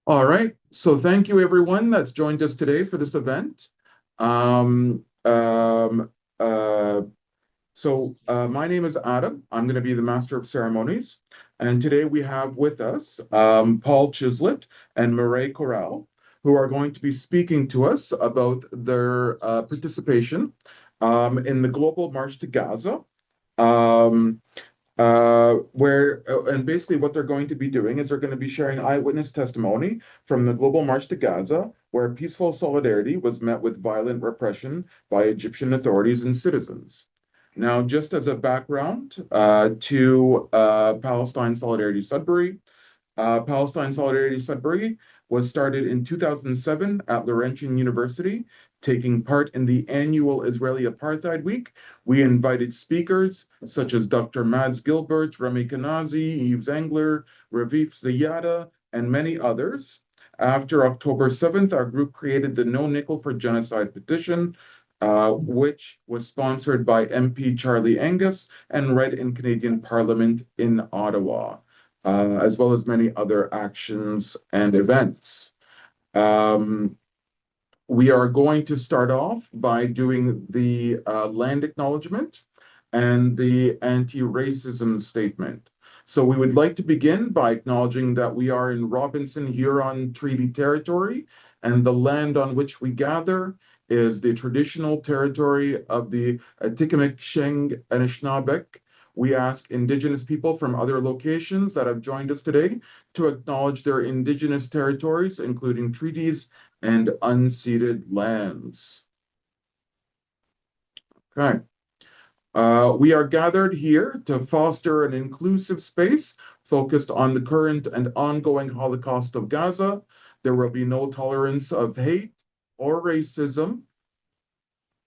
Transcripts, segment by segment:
All right. So thank you everyone that's joined us today for this event. Um, um, uh, my name is Adam. I'm going to be the Master of Ceremonies. And today we have with us Paul Chislett and Mireille Coral, who are going to be speaking to us about their participation in the Global March to Gaza. Um, and basically what they're going to be doing is they're going to be sharing eyewitness testimony from the Global March to Gaza, where peaceful solidarity was met with violent repression by Egyptian authorities and citizens. Now, just as a background to Palestine Solidarity Sudbury, Palestine Solidarity Sudbury was started in 2007 at Laurentian University, taking part in the annual Israeli Apartheid Week. We invited speakers such as Dr. Mads Gilbert, Remy Kanazi, Yves Engler, Ravif Zayada, and many others. After October 7th, our group created the No Nickel for Genocide petition, which was sponsored by MP Charlie Angus and read in Canadian Parliament in Ottawa, as well as many other actions and events. Um, we are going to start off by doing the land acknowledgement and the anti-racism statement. So we would like to begin by acknowledging that we are in Robinson Huron Treaty Territory, and the land on which we gather is the traditional territory of the Atikamekw Sheng Anishinaabeg. We ask Indigenous people from other locations that have joined us today to acknowledge their Indigenous territories, including treaties and unceded lands. Okay. We are gathered here to foster an inclusive space focused on the current and ongoing Holocaust of Gaza. There will be no tolerance of hate or racism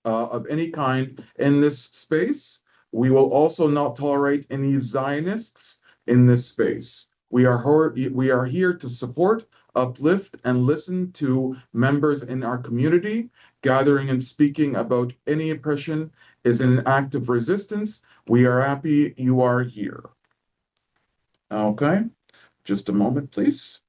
of any kind in this space. We will also not tolerate any Zionists in this space. We are here to support, uplift, and listen to members in our community. Gathering and speaking about any oppression is an act of resistance. We are happy you are here. Okay, just a moment, please.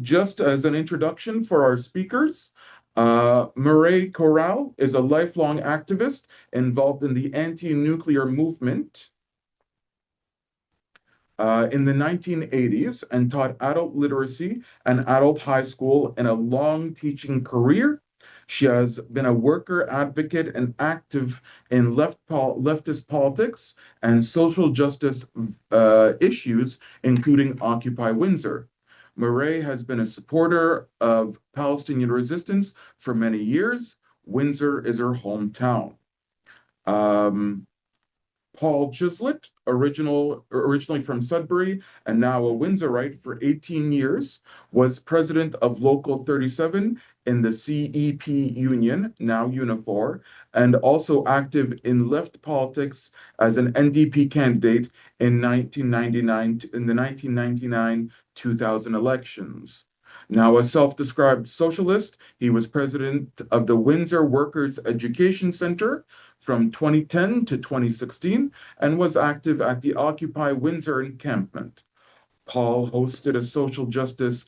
Just as an introduction for our speakers, Mireille Coral is a lifelong activist involved in the anti-nuclear movement in the 1980s and taught adult literacy and adult high school in a long teaching career. She has been a worker advocate and active in leftist politics and social justice issues, including Occupy Windsor. Mireille has been a supporter of Palestinian resistance for many years. Windsor is her hometown. Um, Paul Chislett, originally from Sudbury and now a Windsorite for 18 years, was president of Local 37 in the CEP Union, now Unifor, and also active in left politics as an NDP candidate in 1999 in the 1999 2000 elections. Now a self-described socialist, he was president of the Windsor Workers Education Center from 2010 to 2016 and was active at the Occupy Windsor encampment. Paul hosted a social justice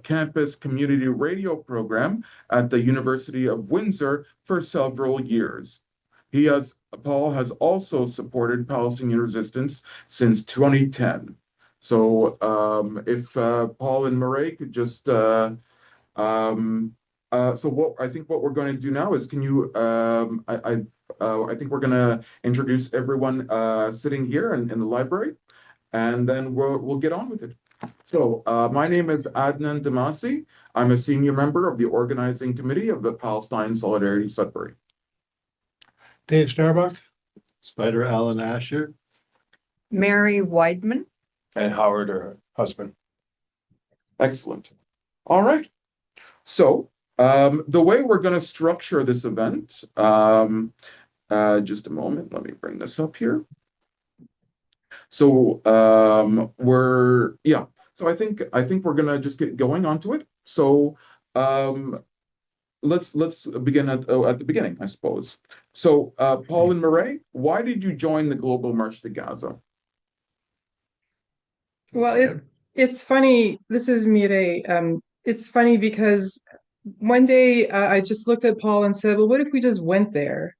campus community radio program at the University of Windsor for several years. Paul has also supported Palestinian resistance since 2010. So if Paul and Mireille could just um, so what we're going to do now is, can you I think we're going to introduce everyone sitting here in the library, and then we'll get on with it. So my name is Adnan Damasi. I'm a senior member of the organizing committee of the Palestine Solidarity Sudbury. Dave Starbuck. Spider Alan Asher. Mary Weidman. And Howard, her husband. Excellent. All right. So the way we're going to structure this event, just a moment, let me bring this up here. So so I think we're going to just get going onto it. So let's begin at the beginning, I suppose. So, Paul and Mireille, why did you join the Global March to Gaza? Well, it's funny. This is Mireille. It's funny because one day I just looked at Paul and said, "Well, what if we just went there?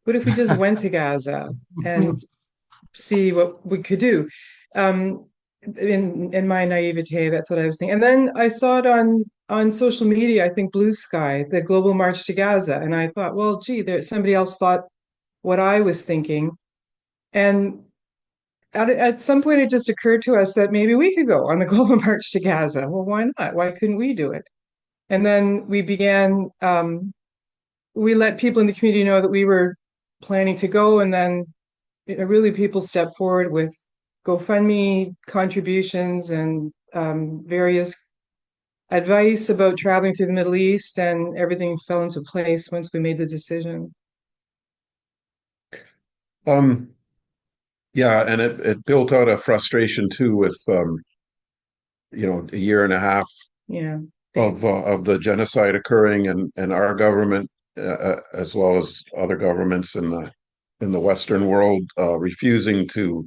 What if we just went to Gaza and see what we could do?" Um, in my naivete, that's what I was thinking. And then I saw it on social media. I think Blue Sky, the Global March to Gaza, and I thought, well, gee, there's somebody else thought what I was thinking, and at some point it just occurred to us that maybe we could go on the Global March to Gaza. Well, why not? Why couldn't we do it? And then we began, we let people in the community know that we were planning to go. And then really people stepped forward with GoFundMe contributions and various advice about traveling through the Middle East, and everything fell into place once we made the decision. Yeah, and it built out a frustration too with a year and a half Yeah. of the genocide occurring, and our government as well as other governments in the Western world refusing to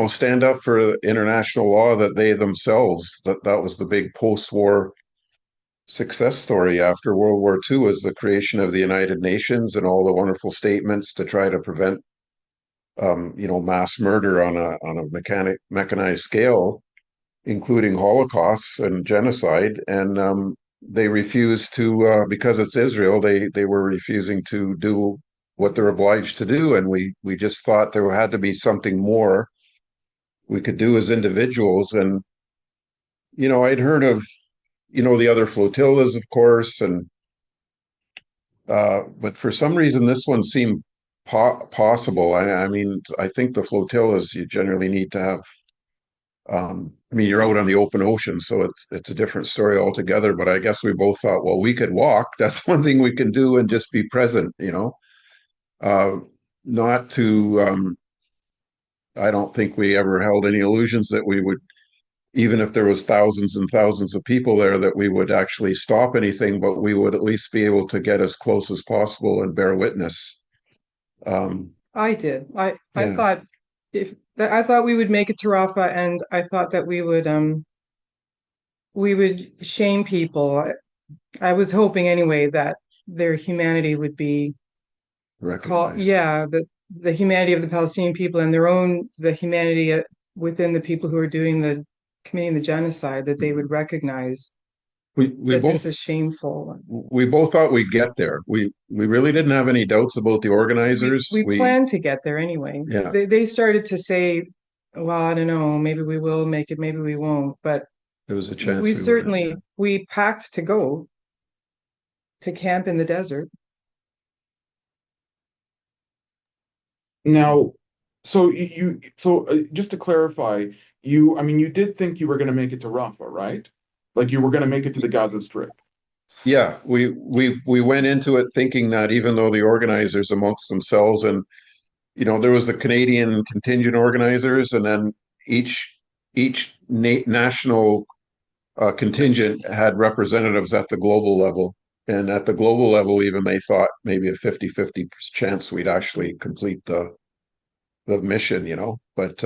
stand up for international law that they themselves, that was the big post-war success story after World War II, was the creation of the United Nations and all the wonderful statements to try to prevent mass murder on a mechanized scale, including Holocausts and genocide. And they refused to, because it's Israel, they were refusing to do what they're obliged to do. And we just thought there had to be something more we could do as individuals. And, I'd heard of, the other flotillas, of course, and but for some reason this one seemed possible. I mean, I think the flotillas, you generally need to have, you're out on the open ocean, so it's a different story altogether. But I guess we both thought, well, we could walk. That's one thing we can do, and just be present, not to, I don't think we ever held any illusions that we would, even if there was thousands and thousands of people there, that we would actually stop anything, but we would at least be able to get as close as possible and bear witness. I did. I Yeah. thought I thought we would make it to Rafah, and I thought that we would shame people. I was hoping anyway that their humanity would be called, Recognized. the humanity of the Palestinian people and the humanity within the people who are committing the genocide, that they would recognize We that both this is shameful. we both thought we'd get there. We really didn't have any doubts about the organizers. We planned to get there anyway. Yeah. They started to say, well, I don't know, maybe we will make it, maybe we won't. But there was a chance we would. certainly, we packed to go to camp in the desert. Now, just to clarify, you did think you were going to make it to Rafah, right? Like you were going to make it to the Gaza Strip. Yeah, we went into it thinking that, even though the organizers amongst themselves, and there was the Canadian contingent organizers, and then each national contingent had representatives at the global level. And at the global level, even they thought maybe a 50-50 chance we'd actually complete the mission, But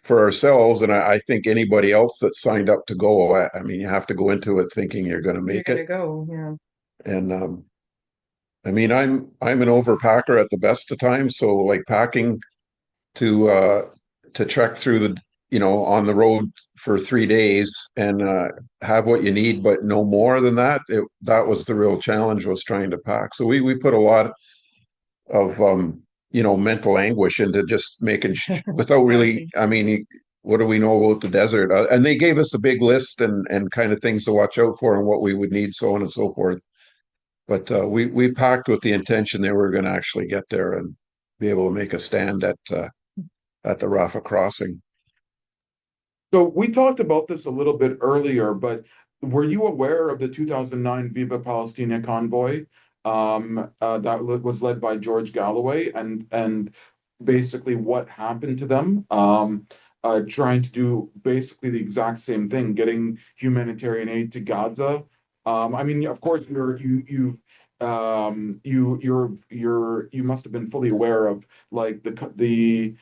for ourselves, and I think anybody else that signed up to go, I mean, you have to go into it thinking you're going to make You're it. gonna go, yeah. And I mean, I'm an overpacker at the best of times, so like packing to trek through on the road for 3 days and have what you need, but no more than that. That was the real challenge, was trying to pack. So we put a lot of mental anguish into just making without really. I mean, what do we know about the desert? And they gave us a big list and kind of things to watch out for and what we would need, so on and so forth. But we packed with the intention they were going to actually get there and be able to make a stand at the Rafah crossing. So we talked about this a little bit earlier, but were you aware of the 2009 Viva Palestina convoy that was led by George Galloway, and basically what happened to them? Trying to do basically the exact same thing, getting humanitarian aid to Gaza, I mean, of course, you must have been fully aware of like the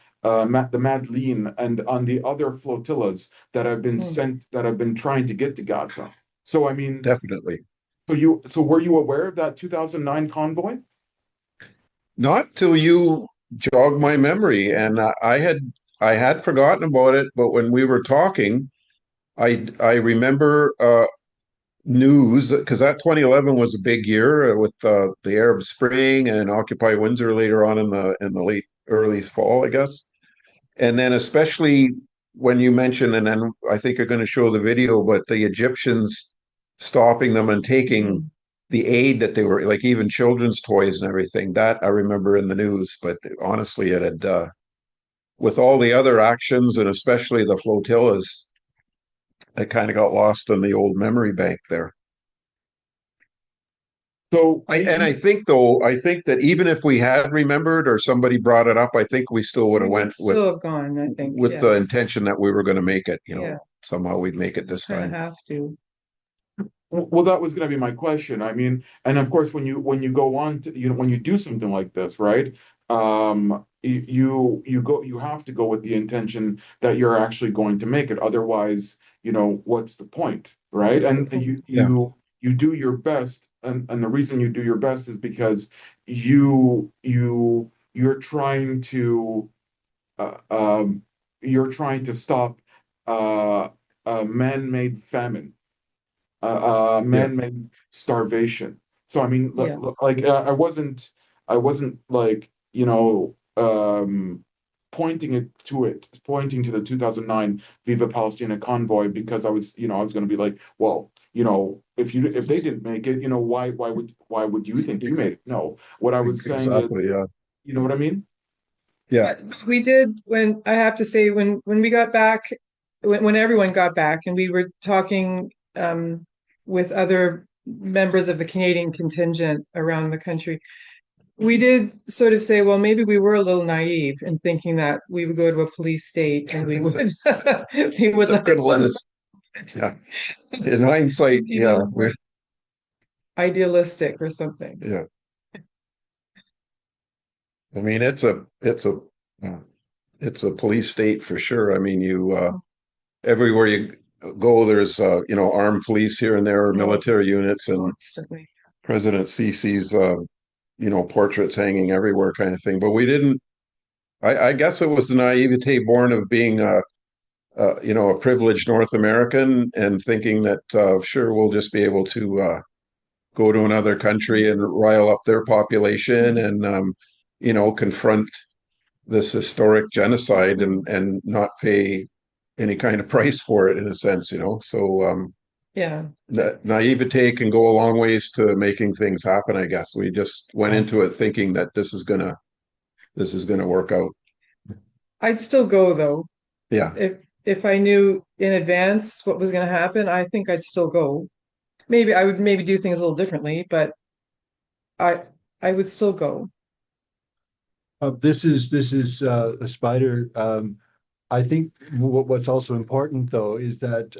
Madeleine and on the other flotillas that have been Hmm. sent that have been trying to get to Gaza. So I mean, Definitely. so were you aware of that 2009 convoy? Not till you jog my memory, and I had forgotten about it, but when we were talking, I remember news because that 2011 was a big year with the Arab Spring and Occupy Windsor later on in the late early fall, I guess. And then especially when you mention, and then I think you're going to show the video, but the Egyptians stopping them and taking Hmm. the aid that they were like, even children's toys and everything. That I remember in the news, but honestly, it had with all the other actions and especially the flotillas, it kind of got lost in the old memory bank there. So I think though, I think that even if we had remembered or somebody brought it up, I think we still would We have would went still have gone, I think. with Yeah. the intention that we were going to make it, Yeah. somehow we'd make it this Kind of time. have to. well, that was going to be my question. I mean, and of course, when you go on to when you do something like this, right? You have to go with the intention that you're actually going to make it. Otherwise, what's the point, right? What's the And point? Yeah, you do your best, and the reason you do your best is because you're trying to uh, um, stop uh, man-made famine, yeah, man-made starvation. So I mean, Yeah. like I wasn't like pointing to the 2009 Viva Palestina convoy because I was going to be like, well, if they didn't make it, why would you think you made it? No, what I was saying is, exactly. Yeah, you know what I mean? yeah, But we did when I have to say when we got back when everyone got back and we were talking with other members of the Canadian contingent around the country, we did sort of say, well, maybe we were a little naive in thinking that we would go to a police state and we would they would they're let going to us let do us. Yeah, in hindsight, maybe a yeah, little more idealistic or something. yeah. I mean, uh, it's a police state for sure. I mean, you everywhere you go, there's armed police here and there, or Oh, military units, and constantly. President Sisi's portraits hanging everywhere, kind of thing. But we didn't. I guess it was the naivete born of being a privileged North American and thinking that sure we'll just be able to go to another country and rile up their population and confront this historic genocide and not pay any kind of price for it in a sense. So Yeah. naivete can go a long ways to making things happen, I guess. We just went into it thinking that this is gonna work out. I'd still go though. Yeah. If I knew in advance what was going to happen, I think I'd still go. Maybe I would maybe do things a little differently, but I I would still go. This is a spider. I think what's also important though is that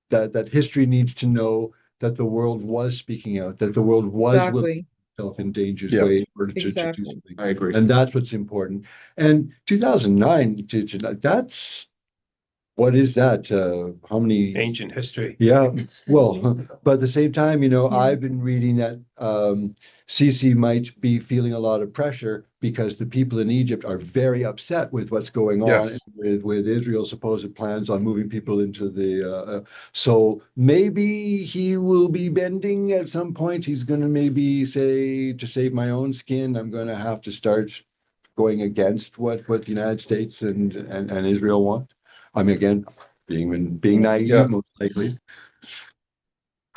that history needs to know that the world was speaking out, that the world was willing Exactly. itself in dangerous Yeah. way in order to do Exactly. something. I agree. And that's what's important. And 2009, that's what is that? How many? Ancient history. Yeah. Well, but at the same time, Yeah. I've been reading that Sisi might be feeling a lot of pressure because the people in Egypt are very upset with what's going on Yes. with Israel's supposed plans on moving people into so maybe he will be bending at some point. He's going to maybe say, to save my own skin, I'm going to have to start going against what the United States and Israel want. I mean, again, being Yeah. naive, most likely.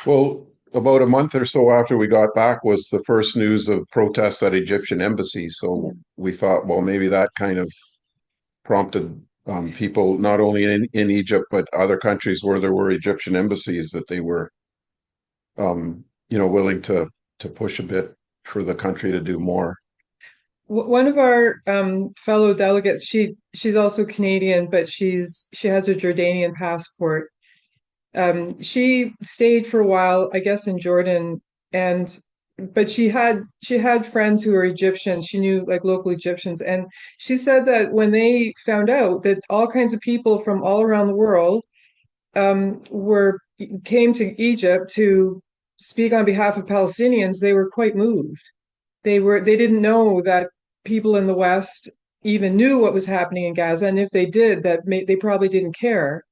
Well, about a month or so after we got back was the first news of protests at Egyptian embassies. So we thought, well, maybe that kind of prompted people not only in Egypt but other countries where there were Egyptian embassies that they were willing to push a bit for the country to do more. One of our fellow delegates, she's also Canadian, but she has a Jordanian passport, She stayed for a while, I guess, in Jordan, and but she had friends who were Egyptian. She knew like local Egyptians, and she said that when they found out that all kinds of people from all around the world were came to Egypt to speak on behalf of Palestinians, they were quite moved. They didn't know that people in the West even knew what was happening in Gaza, and if they did, they probably didn't care.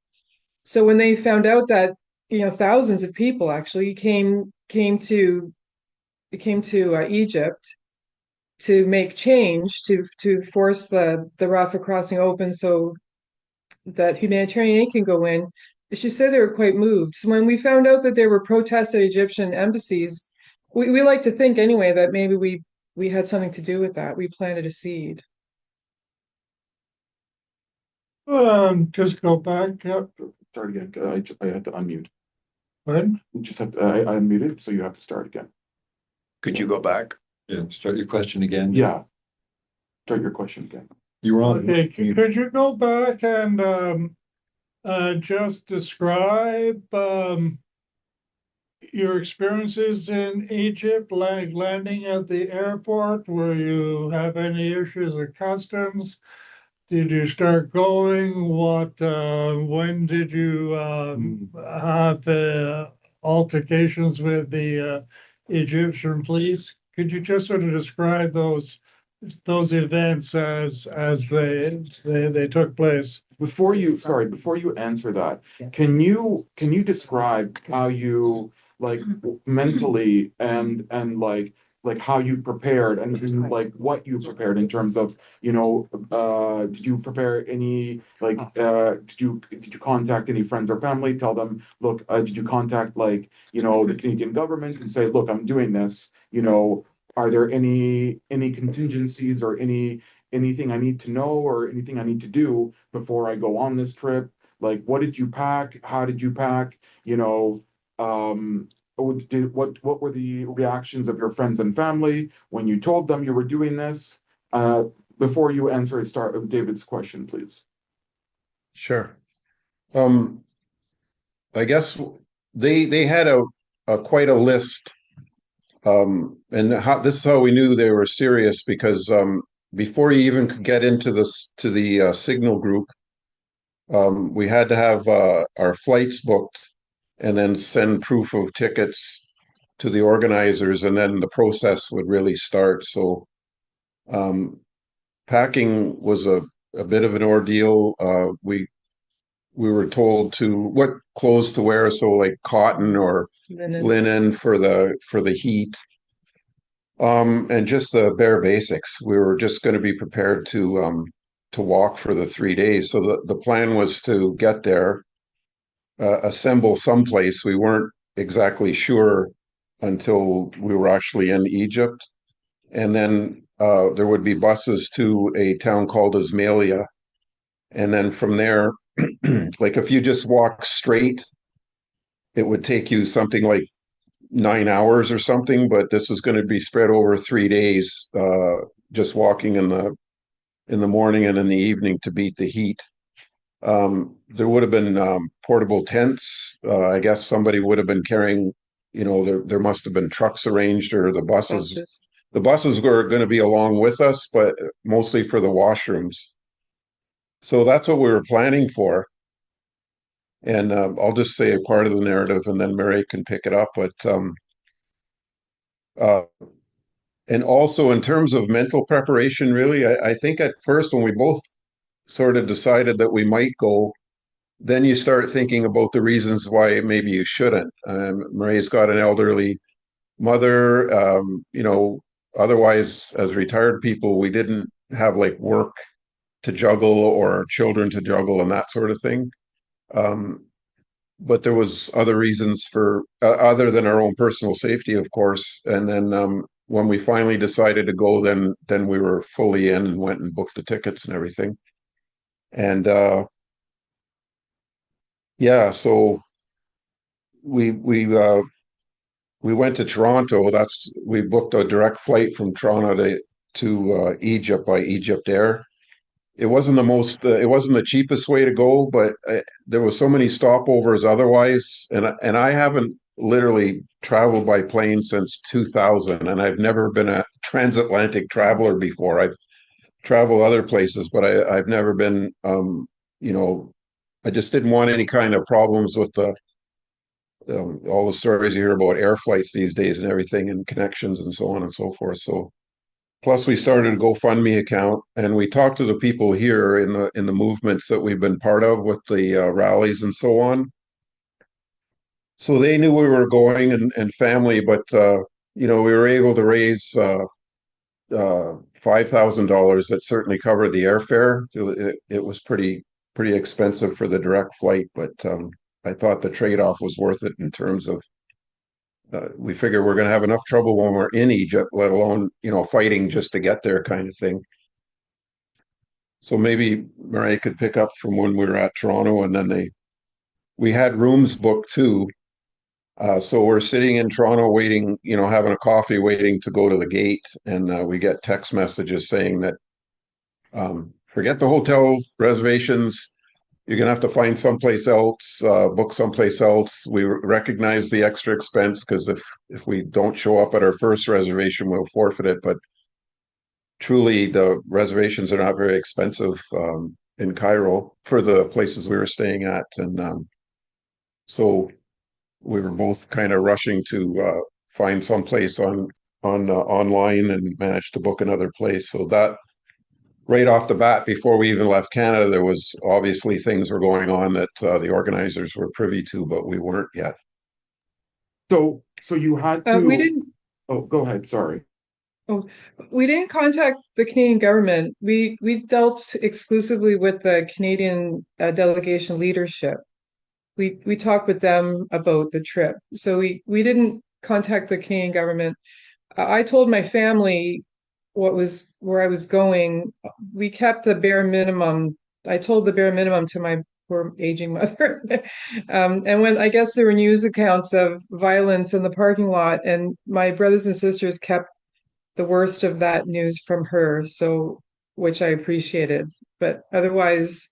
So when they found out that thousands of people actually came to Egypt to make change to force the Rafah crossing open so that humanitarian aid can go in. She said they were quite moved. So when we found out that there were protests at Egyptian embassies, we like to think anyway that maybe we had something to do with that. We planted a seed. Just go back. Start again. I had to unmute. When? You just have to, I unmuted, so you have to start again. Could you go back? Yeah, start your question again. Yeah. Start your question again. You were on. Okay, could you go back and just describe your experiences in Egypt, like landing at the airport? Were you have any issues with customs? Did you start going? When did you have altercations with the Egyptian police? Could you just sort of describe those events as they took place? Before you answer that, can you describe how you like mentally and like how you prepared and like what you prepared in terms of did you prepare any did you contact any friends or family, tell them, look, did you contact the Canadian government and say, look, I'm doing this, are there any contingencies or anything I need to know or anything I need to do before I go on this trip? Like, what did you pack? How did you pack? What were the reactions of your friends and family when you told them you were doing this? Before you answer, start with David's question, please. Sure. I guess they had a quite a list. This is how we knew they were serious, because before you even could get into the signal group, we had to have our flights booked and then send proof of tickets to the organizers, and then the process would really start. So packing was a bit of an ordeal. We were told what clothes to wear, so like cotton or linen for the heat, and just the bare basics. We were just going to be prepared to walk for the 3 days. So the plan was to get there, assemble someplace. We weren't exactly sure until we were actually in Egypt, and then there would be buses to a town called Ismailia, and then from there, like if you just walk straight, it would take you something like 9 hours or something, but this is going to be spread over 3 days, just walking in the morning and in the evening to beat the heat. There would have been portable tents. I guess somebody would have been carrying, there must have been trucks arranged, or the buses. The buses were going to be along with us, but mostly for the washrooms. So that's what we were planning for. And I'll just say a part of the narrative, and then Mary can pick it up. But and also in terms of mental preparation, really, I think at first when we both sort of decided that we might go, then you start thinking about the reasons why maybe you shouldn't. Marie's got an elderly mother. Otherwise, as retired people, we didn't have like work to juggle or children to juggle and that sort of thing. But there was other reasons for other than our own personal safety, of course. And then when we finally decided to go, then we were fully in and went and booked the tickets and everything. And so we went to Toronto. We booked a direct flight from Toronto to Egypt by Egypt Air. it wasn't the most, it wasn't the cheapest way to go, but there was so many stopovers otherwise, and I haven't literally traveled by plane since 2000, and I've never been a transatlantic traveler before. I've traveled other places, but I've never been, you know, I just didn't want any kind of problems with the all the stories you hear about air flights these days and everything, and connections and so on and so forth. So plus we started a GoFundMe account, and we talked to the people here in the movements that we've been part of with the rallies and so on. So they knew we were going, and family, but you know, we were able to raise $5,000 that certainly covered the airfare. It was pretty expensive for the direct flight, but I thought the trade-off was worth it in terms of we figure we're going to have enough trouble when we're in Egypt, let alone, you know, fighting just to get there kind of thing. So maybe Mireille could pick up from when we were at Toronto, and then we had rooms booked too. So we're sitting in Toronto waiting, you know, having a coffee, waiting to go to the gate, and we get text messages saying that forget the hotel reservations. You're gonna have to find someplace else, book someplace else. We recognize the extra expense because if we don't show up at our first reservation, we'll forfeit it. But truly, the reservations are not very expensive in Cairo for the places we were staying at, and so we were both kind of rushing to find someplace on online and managed to book another place. So that right off the bat, before we even left Canada, there was obviously things were going on that the organizers were privy to, but we weren't yet. So you had to. We didn't. Oh, go ahead. Sorry. Oh, we didn't contact the Canadian government. We dealt exclusively with the Canadian delegation leadership. We talked with them about the trip. So we didn't contact the Canadian government. I told my family where I was going. We kept the bare minimum. I told the bare minimum to my poor aging mother. And when I guess there were news accounts of violence in the parking lot, and my brothers and sisters kept the worst of that news from her, so which I appreciated. But otherwise,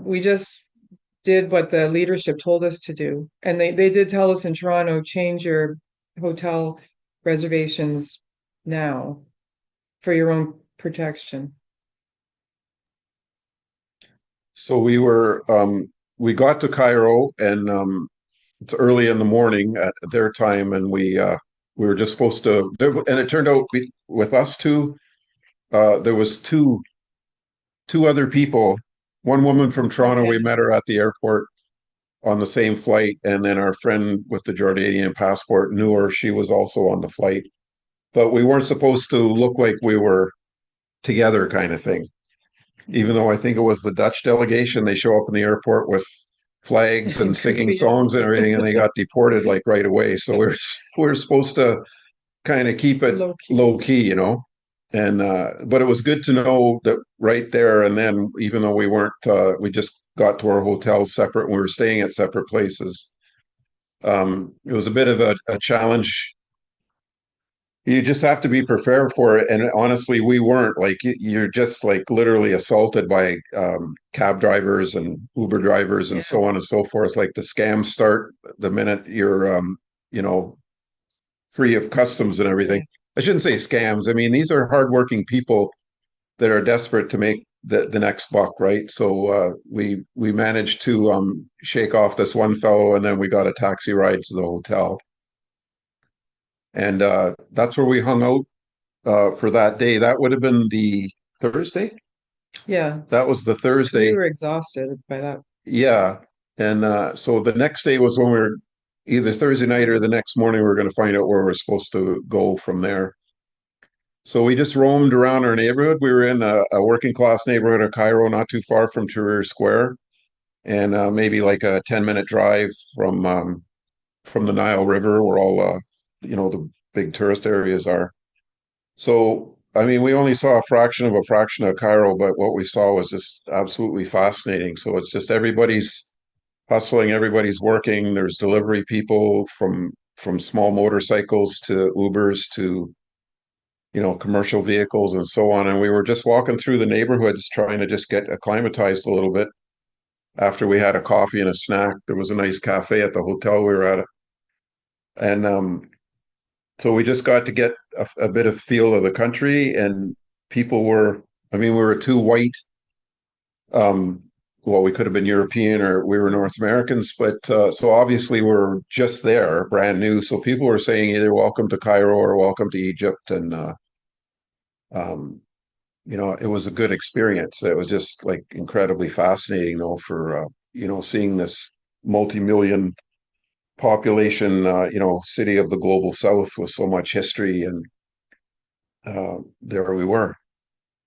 we just did what the leadership told us to do. And they did tell us in Toronto, change your hotel reservations now for your own protection. So we got to Cairo, and it's early in the morning at their time, and we were just supposed to, and it turned out with us two, there was two other people. One woman from Toronto, we met her at the airport on the same flight, and then our friend with the Jordanian passport knew her. She was also on the flight, but we weren't supposed to look like we were together kind of thing. Even though I think it was the Dutch delegation, they show up in the airport with flags and singing songs and everything, and they got deported like right away. So we're supposed to kind of keep it low key, you know. And but it was good to know that right there and then, even though we weren't, we just got to our hotels separate and we were staying at separate places. It was a bit of a challenge. You just have to be prepared for it. And honestly, we weren't. Like, you're just like literally assaulted by cab drivers and Uber drivers and so on and so forth. Like, the scams start the minute you're, you know, free of customs and everything. I shouldn't say scams. I mean, these are hardworking people that are desperate to make the next buck, right? So we managed to shake off this one fellow, and then we got a taxi ride to the hotel. And that's where we hung out for that day. That would have been the Thursday? Yeah. That was the Thursday. We were exhausted by that. Yeah. And so the next day was when we were either Thursday night or the next morning, we were going to find out where we're supposed to go from there. So we just roamed around our neighborhood. We were in a working class neighborhood of Cairo, not too far from Tahrir Square, and maybe like a 10-minute drive from the Nile River, where all you know, the big tourist areas are. So I mean, we only saw a fraction of Cairo, but what we saw was just absolutely fascinating. So it's just everybody's hustling, everybody's working. There's delivery people from small motorcycles to Ubers to, commercial vehicles and so on. And we were just walking through the neighborhoods trying to just get acclimatized a little bit after we had a coffee and a snack. There was a nice cafe at the hotel we were at. And so we just got to get a bit of feel of the country, and people were, I mean, we were two white, well, we could have been European or we were North Americans, but so obviously we're just there, brand new. So people were saying either welcome to Cairo or welcome to Egypt. And, it was a good experience. It was just like incredibly fascinating though for, seeing this multi-million population, city of the global south with so much history. And there we were,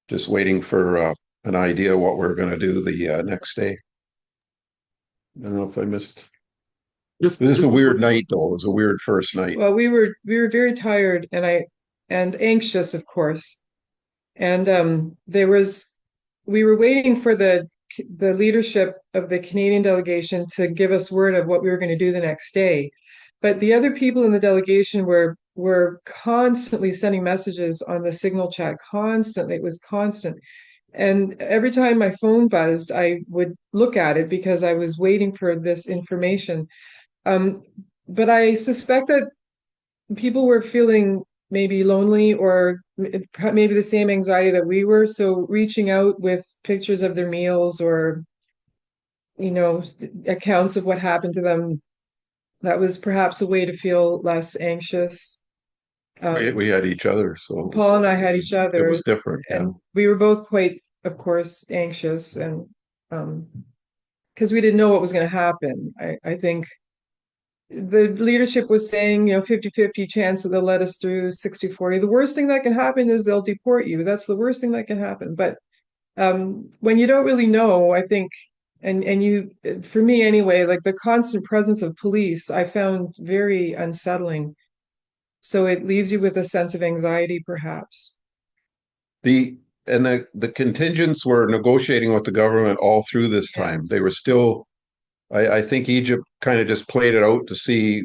just waiting for an idea what we are going to do the next day. I don't know if I missed. This is a weird night, though. It was a weird first night. Well, we were very tired and anxious, of course. And we were waiting for the leadership of the Canadian delegation to give us word of what we were going to do the next day. But the other people in the delegation were constantly sending messages on the Signal chat, constantly. It was constant. And every time my phone buzzed, I would look at it because I was waiting for this information. But I suspect that people were feeling maybe lonely or maybe the same anxiety that we were. So reaching out with pictures of their meals or, accounts of what happened to them, that was perhaps a way to feel less anxious. We had each other, so Paul and I had each other. It was different, and we were both quite, of course, anxious, and because we didn't know what was going to happen. I think the leadership was saying, 50-50 chance that they'll let us through, 60-40. The worst thing that can happen is they'll deport you. That's the worst thing that can happen. But when you don't really know, I think, and you, for me anyway, like the constant presence of police, I found very unsettling. So it leaves you with a sense of anxiety, perhaps. The contingents were negotiating with the government all through this time. They were still, I think Egypt kind of just played it out to see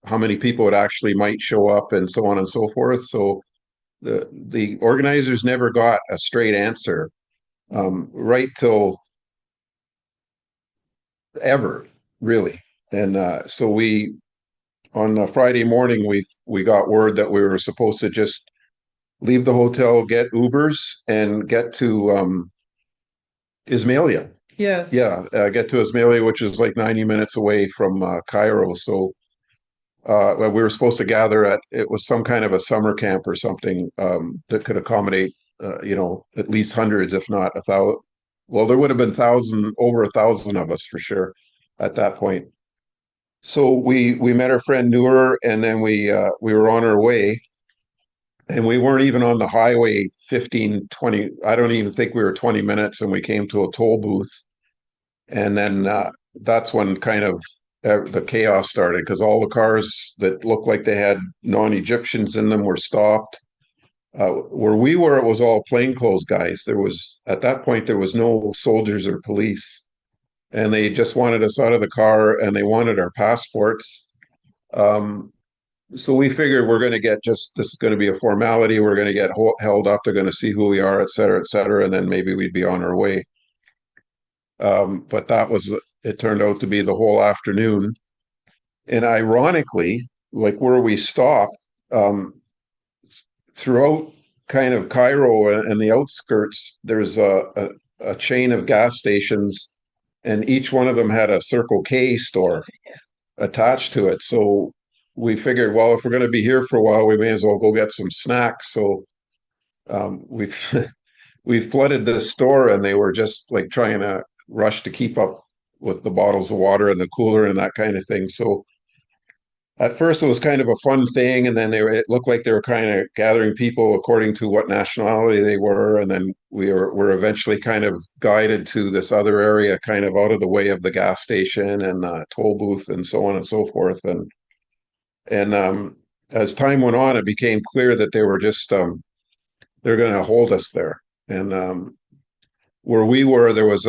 how many people would actually might show up and so on and so forth. So the organizers never got a straight answer right till ever, really. And so on the Friday morning, we got word that we were supposed to just leave the hotel, get Ubers, and get to Ismailia. Yes. Yeah, get to Ismailia, which is like 90 minutes away from Cairo. So we were supposed to gather it was some kind of a summer camp or something that could accommodate, at least hundreds, if not 1,000. Well, there would have been over 1,000 of us for sure at that point. So we met our friend Noor, and then we were on our way. And we weren't even on the highway 15, 20, I don't even think we were 20 minutes, and we came to a toll booth. And then that's when kind of the chaos started, because all the cars that looked like they had non-Egyptians in them were stopped. Where we were, it was all plainclothes guys. At that point, there was no soldiers or police. And they just wanted us out of the car, and they wanted our passports. So we figured we're going to this is going to be a formality. We're going to get held up. They're going to see who we are, et cetera, and then maybe we'd be on our way. But it turned out to be the whole afternoon. And ironically, like where we stopped, throughout kind of Cairo and the outskirts, there's a chain of gas stations, and each one of them had a Circle K store attached to it. So we figured, well, if we're going to be here for a while, we may as well go get some snacks. So we flooded this store, and they were just like trying to rush to keep up with the bottles of water and the cooler and that kind of thing. So at first it was kind of a fun thing, and then it looked like they were kind of gathering people according to what nationality they were, and then were eventually kind of guided to this other area, kind of out of the way of the gas station and toll booth and so on and so forth. And as time went on, it became clear that they were just they're going to hold us there. And where we were, there was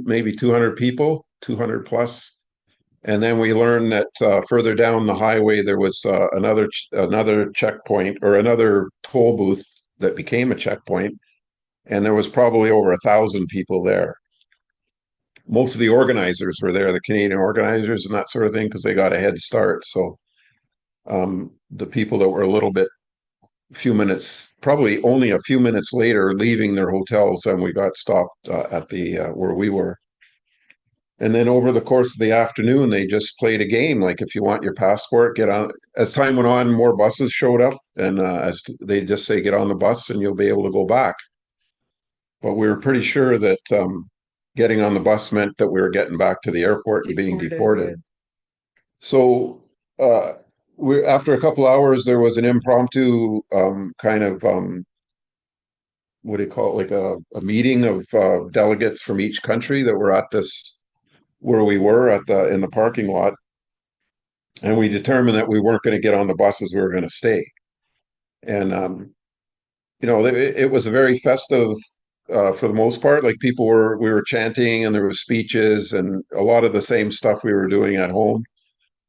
maybe 200 people, 200 plus. And then we learned that further down the highway there was another checkpoint or another toll booth that became a checkpoint, and there was probably over 1,000 people there. Most of the organizers were there, the Canadian organizers and that sort of thing, because they got a head start. So the people that were a little bit, few minutes, probably only a few minutes later, leaving their hotels, and we got stopped at the where we were. And then over the course of the afternoon, they just played a game. Like, if you want your passport, get on. As time went on, more buses showed up, and as they just say, get on the bus, and you'll be able to go back. But we were pretty sure that getting on the bus meant that we were getting back to the airport and being deported. So we, after a couple hours, there was an impromptu kind of what do you call it, like a meeting of delegates from each country that were at this where we were at the in the parking lot, and we determined that we weren't going to get on the buses; we were going to stay. And it was a very festive for the most part. Like, we were chanting, and there were speeches, and a lot of the same stuff we were doing at home,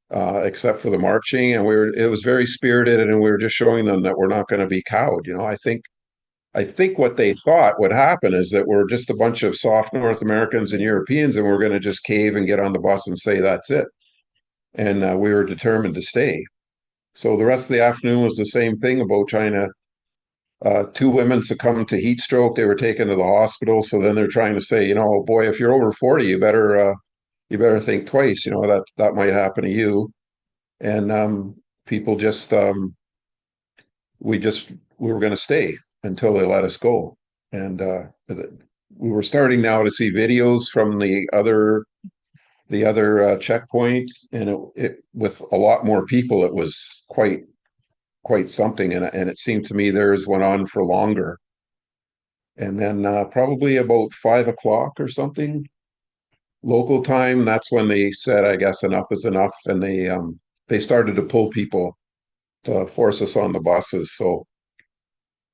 except for the marching. And it was very spirited, and we were just showing them that we're not going to be cowed. I think what they thought would happen is that we're just a bunch of soft North Americans and Europeans, and we're going to just cave and get on the bus and say that's it. And we were determined to stay. So the rest of the afternoon was the same thing about trying to. Two women succumbed to heat stroke. They were taken to the hospital. So then they're trying to say, boy, if you're over 40, you better think twice. That might happen to you. And people just we were going to stay until they let us go. And we were starting now to see videos from the other checkpoint, and it with a lot more people. It was quite something, and it seemed to me theirs went on for longer. And then probably about 5 o'clock or something local time, that's when they said, I guess enough is enough, and they started to pull people to force us on the buses. So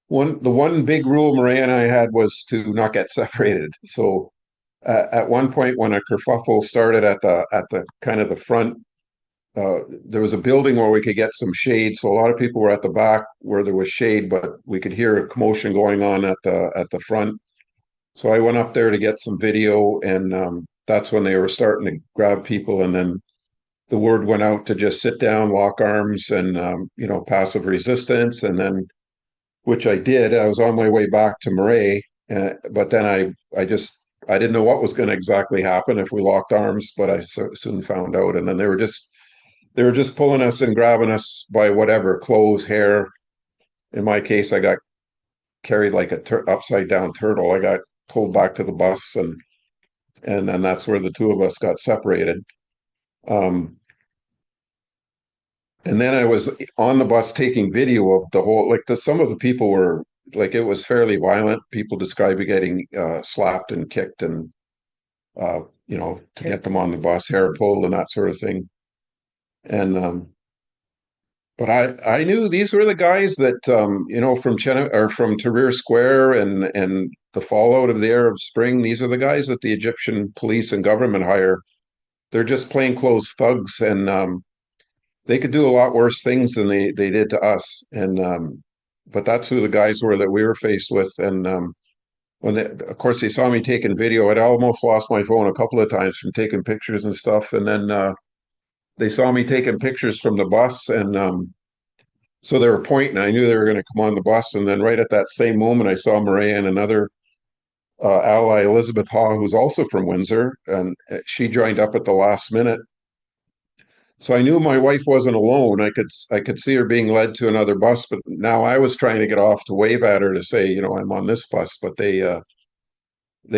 the one big rule Maria and I had was to not get separated. So at one point, when a kerfuffle started at the kind of the front, there was a building where we could get some shade. So a lot of people were at the back where there was shade, but we could hear a commotion going on at the front. So I went up there to get some video, and that's when they were starting to grab people. And then the word went out to just sit down, lock arms, and passive resistance. And then, which I did. I was on my way back to Mireille, but then I didn't know what was going to exactly happen if we locked arms, but I soon found out. And then they were just pulling us and grabbing us by whatever, clothes, hair. In my case, I got carried like a upside down turtle. I got pulled back to the bus, and then that's where the two of us got separated. And then I was on the bus taking video of the whole, like, some of the people were like, it was fairly violent. People described getting slapped and kicked, and to get them on the bus, hair pulled and that sort of thing. And but I knew these were the guys that from Tahrir Square and the fallout of the Arab Spring. These are the guys that the Egyptian police and government hire. They're just plainclothes thugs, and they could do a lot worse things than they did to us. And but that's who the guys were that we were faced with. And of course, they saw me taking video. I'd almost lost my phone a couple of times from taking pictures and stuff. And then they saw me taking pictures from the bus, and so they were pointing. I knew they were going to come on the bus. And then right at that same moment, I saw Maria and another ally, Elizabeth Haw, who's also from Windsor, and she joined up at the last minute. So I knew my wife wasn't alone. I could see her being led to another bus, but now I was trying to get off to wave at her to say, I'm on this bus. But they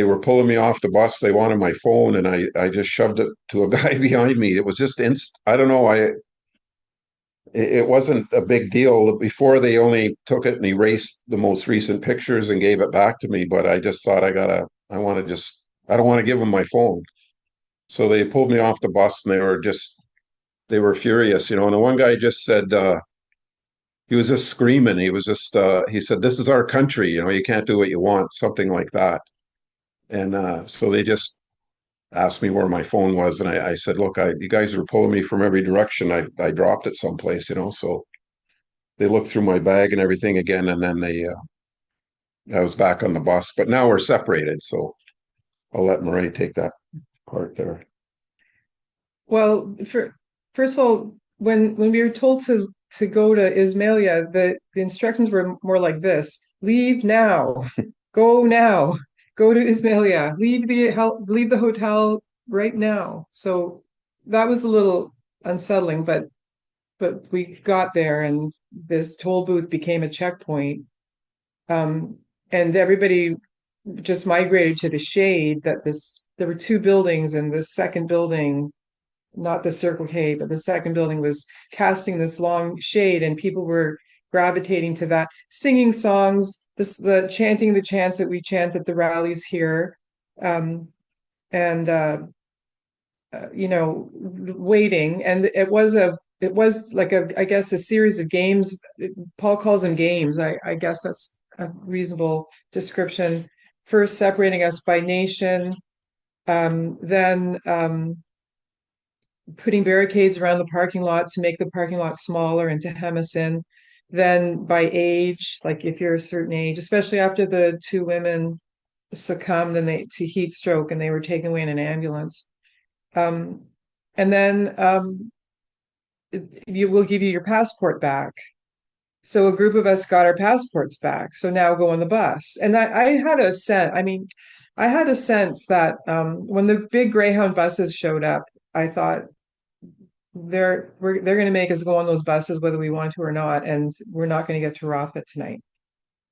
were pulling me off the bus. They wanted my phone, and I just shoved it to a guy behind me. It was just I don't know. It wasn't a big deal. Before, they only took it and erased the most recent pictures and gave it back to me. But I just thought I don't want to give them my phone. So they pulled me off the bus, and they were furious, and the one guy just said, he was just screaming. He was just, he said, "This is our country, you can't do what you want," something like that. And so they just asked me where my phone was, and I said, "Look, you guys were pulling me from every direction. I dropped it someplace, you know." So they looked through my bag and everything again, and then I was back on the bus. But now we're separated, so I'll let Mireille take that part there. Well, first of all, when we were told to go to Ismailia, the instructions were more like this: leave now, go now, go to Ismailia, leave the hotel right now. So that was a little unsettling, but we got there, and this toll booth became a checkpoint. And everybody just migrated to the shade there were two buildings, and the second building, not the Circle K, but the second building was casting this long shade, and people were gravitating to that, singing songs, chanting the chants that we chant at the rallies here, and waiting. And it was like I guess a series of games. Paul calls them games. I guess that's a reasonable description. First separating us by nation, then putting barricades around the parking lot to make the parking lot smaller and to hem us in. Then by age, like if you're a certain age, especially after the two women succumbed to heat stroke and they were taken away in an ambulance. And then you will give you your passport back. So a group of us got our passports back. So now go on the bus. And I had a sense, I had a sense that when the big Greyhound buses showed up, I thought they're going to make us go on those buses whether we want to or not, and we're not going to get to Rafah tonight.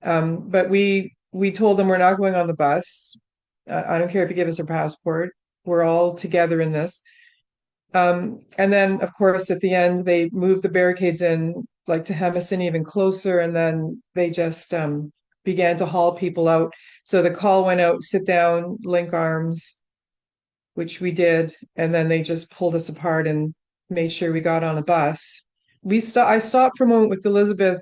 But we told them we're not going on the bus. I don't care if you give us a passport. We're all together in this. And then, of course, at the end, they moved the barricades in, like to hem us in even closer, and then they just began to haul people out. So the call went out, sit down, link arms, which we did, and then they just pulled us apart and made sure we got on a bus. I stopped for a moment with Elizabeth.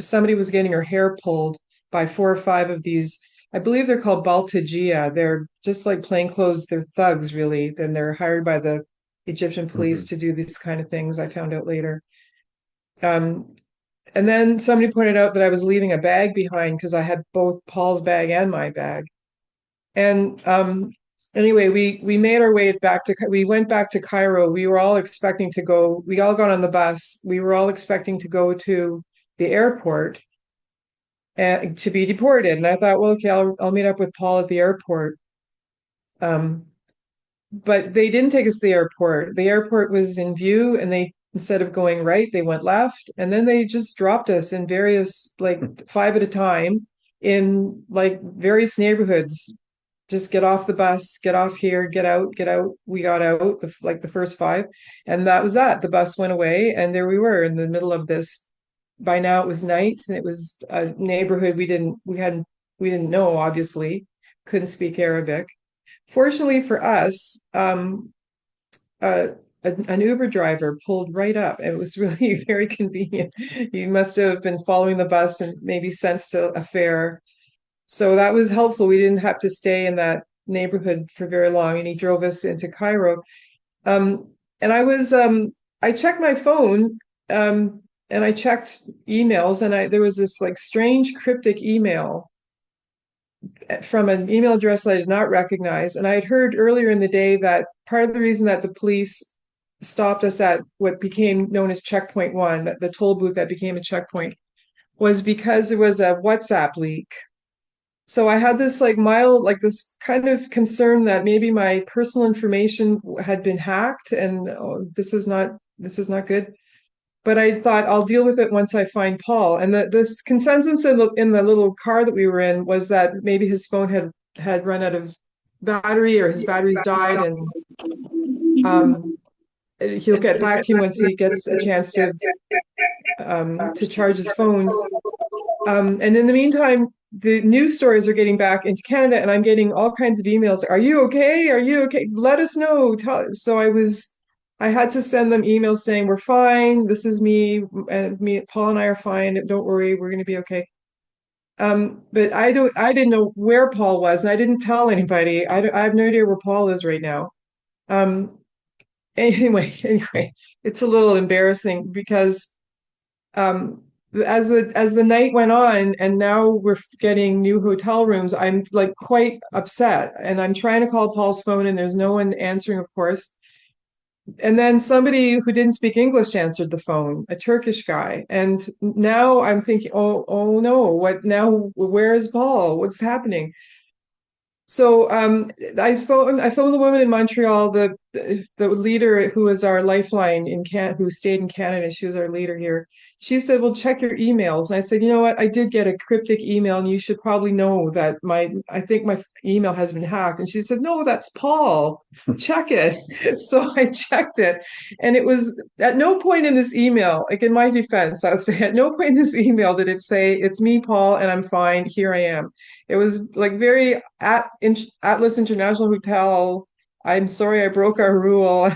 Somebody was getting her hair pulled by 4 or 5 of these. I believe they're called Baltajia. They're just like plainclothes. They're thugs, really. And they're hired by the Egyptian police to do these kind of things, I found out later. And then somebody pointed out that I was leaving a bag behind because I had both Paul's bag and my bag. And anyway, we made our way we went back to Cairo. We were all expecting to go, we all got on the bus. We were all expecting to go to the airport and to be deported. And I thought, well, okay, I'll meet up with Paul at the airport. But they didn't take us to the airport. The airport was in view, and instead of going right, they went left. And then they just dropped us in various, like 5 at a time in like various neighborhoods. Just get off the bus, get off here, get out, get out. We got out, like the first 5. And that was that. The bus went away, and there we were in the middle of this. By now it was night, and it was a neighborhood we didn't know, obviously. Couldn't speak Arabic. Fortunately for us, an Uber driver pulled right up. It was really very convenient. He must have been following the bus and maybe sensed a fare. So that was helpful. We didn't have to stay in that neighborhood for very long, and he drove us into Cairo. And I checked my phone, and I checked emails, and there was this like strange cryptic email from an email address I did not recognize. And I had heard earlier in the day that part of the reason that the police stopped us at what became known as Checkpoint 1, the toll booth that became a checkpoint, was because there was a WhatsApp leak. So I had this like mild, like this kind of concern that maybe my personal information had been hacked, and this is not good. But I thought I'll deal with it once I find Paul. And this consensus in the little car that we were in was that maybe his phone had run out of battery, or his batteries died, and he'll get back to you once he gets a chance to charge his phone. And in the meantime, the news stories are getting back into Canada, and I'm getting all kinds of emails. Are you okay? Are you okay? Let us know. So I had to send them emails saying, we're fine. This is me, and Paul and I are fine. Don't worry, we're going to be okay. But I didn't know where Paul was, and I didn't tell anybody. I have no idea where Paul is right now. Um, anyway, it's a little embarrassing because um, as the night went on, and now we're getting new hotel rooms, I'm like quite upset, and I'm trying to call Paul's phone, and there's no one answering, of course. And then somebody who didn't speak English answered the phone, a Turkish guy. And now I'm thinking, oh no, what now? Where is Paul? What's happening? So I phoned the woman in Montreal, the leader who was our lifeline who stayed in Canada. She was our leader here. She said, "Well, check your emails." And I said, "You know what? I did get a cryptic email, and you should probably know that I think my email has been hacked." And she said, "No, that's Paul. Check it." So I checked it, and it was at no point in this email, like in my defense, I would say at no point in this email did it say, "It's me, Paul, and I'm fine. Here I am." It was like very Atlas International Hotel. I'm sorry I broke our rule.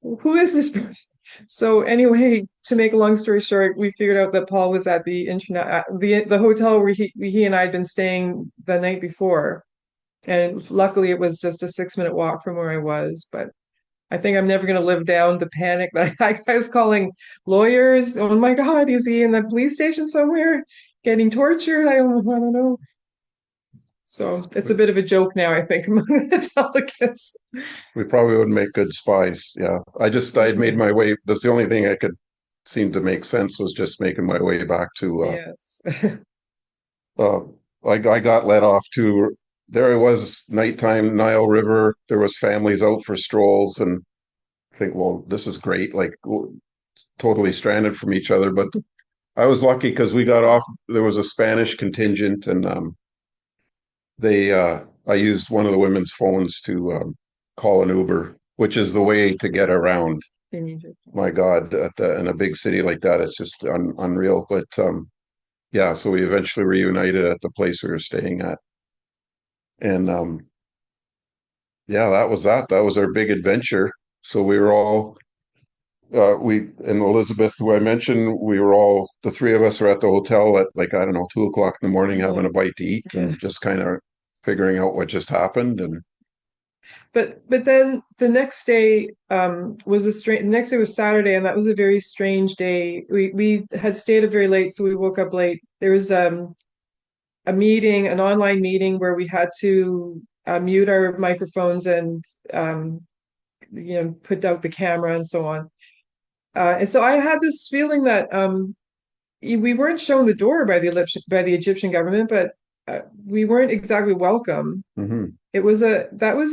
Who is this person? So anyway, to make a long story short, we figured out that Paul was at the internet the hotel where he and I had been staying the night before. And luckily it was just a 6-minute walk from where I was. But I think I'm never going to live down the panic that I was calling lawyers. Oh my God, is he in the police station somewhere getting tortured? I don't know. So it's a bit of a joke now, I think, among the delegates. We probably would make good spies. Yeah. I'd made my way. That's the only thing I could seem to make sense was just making my way back to, Yes. uh, I got let off to, there I was, nighttime, Nile River. There was families out for strolls and I think, well, this is great. Like totally stranded from each other. But I was lucky because we got off, there was a Spanish contingent and, I used one of the women's phones to call an Uber, which is the way to get around. My God, in a big city like that, it's just unreal. But yeah, so we eventually reunited at the place we were staying at, and yeah, that was that. That was our big adventure. So we were all we and Elizabeth, who I mentioned, we were all the three of us were at the hotel at like I don't know 2 o'clock in the morning having a bite to eat and just kind of figuring out what just happened and. But then the next day was a strange. The next day was Saturday, and that was a very strange day. We had stayed up very late, so we woke up late. There was a meeting, an online meeting where we had to mute our microphones and put out the camera and so on. And so I had this feeling that we weren't shown the door by the Egyptian government, but we weren't exactly welcome. Mm-hmm. That was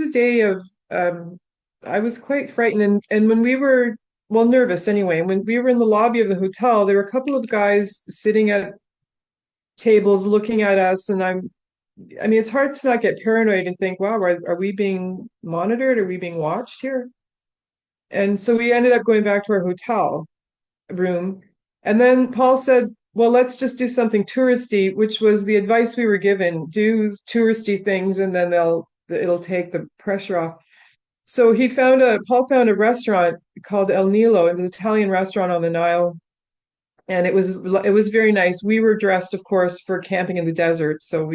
a day of I was quite frightened and when we were nervous anyway. When we were in the lobby of the hotel, there were a couple of guys sitting at tables looking at us, and I mean, it's hard to not get paranoid and think, wow, are we being monitored? Are we being watched here? And so we ended up going back to our hotel room. And then Paul said, well, let's just do something touristy, which was the advice we were given. Do touristy things and then it'll take the pressure off. So Paul found a restaurant called El Nilo. It was an Italian restaurant on the Nile. And it was very nice. We were dressed, of course, for camping in the desert. So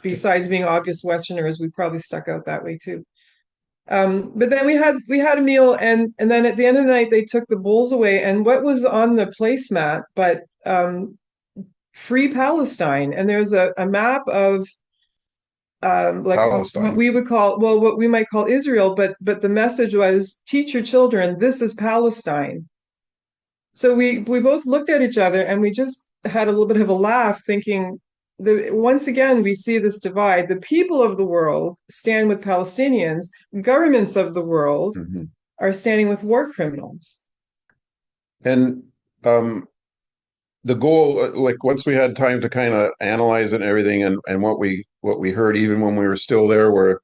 besides being obvious Westerners, we probably stuck out that way too. But then we had a meal, and then at the end of the night they took the bowls away, and what was on the placemat but free Palestine, and there's a map of like what we would call what we might call Israel, but the message was teach your children this is Palestine. So we both looked at each other and we just had a little bit of a laugh, thinking once again, we see this divide. The people of the world stand with Palestinians. Governments of the world are standing with war criminals. And the goal, like once we had time to kind of analyze it and everything, and what we heard, even when we were still there, where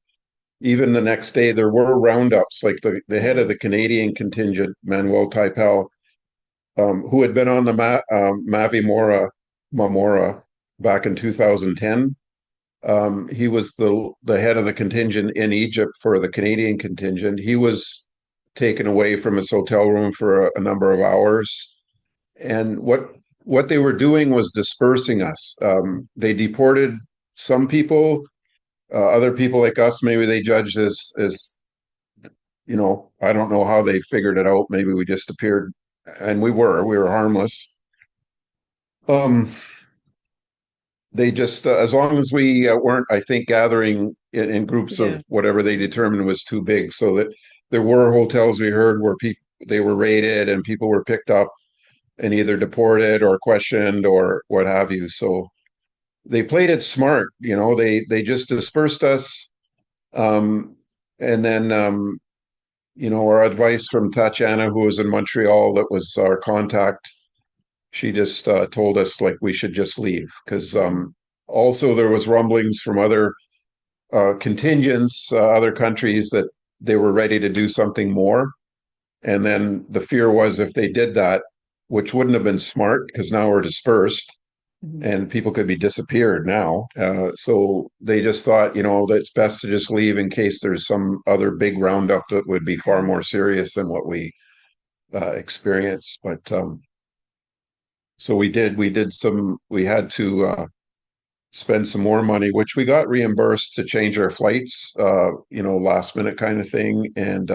even the next day there were roundups, like the head of the Canadian contingent, Manuel Taipel, who had been on the Mavi Marmora back in 2010. He was the head of the contingent in Egypt for the Canadian contingent. He was taken away from his hotel room for a number of hours. And what what they were doing was dispersing us. They deported some people, other people like us, maybe they judged as I don't know how they figured it out. Maybe we just appeared, and we were harmless. Um, they just, as long as we weren't, I think, gathering in groups Yeah. of whatever they determined was too big, so that there were hotels we heard where people they were raided and people were picked up and either deported or questioned or what have you. So they played it smart, they just dispersed us. Um, and then our advice from Tatiana, who was in Montreal, that was our contact. She just told us like we should just leave because also there was rumblings from other contingents, other countries that they were ready to do something more. And then the fear was if they did that, which wouldn't have been smart because now we're dispersed and people could be disappeared now. So they just thought, that it's best to just leave in case there's some other big roundup that would be far more serious than what we experienced. But so we had to spend some more money, which we got reimbursed to change our flights, last minute kind of thing. And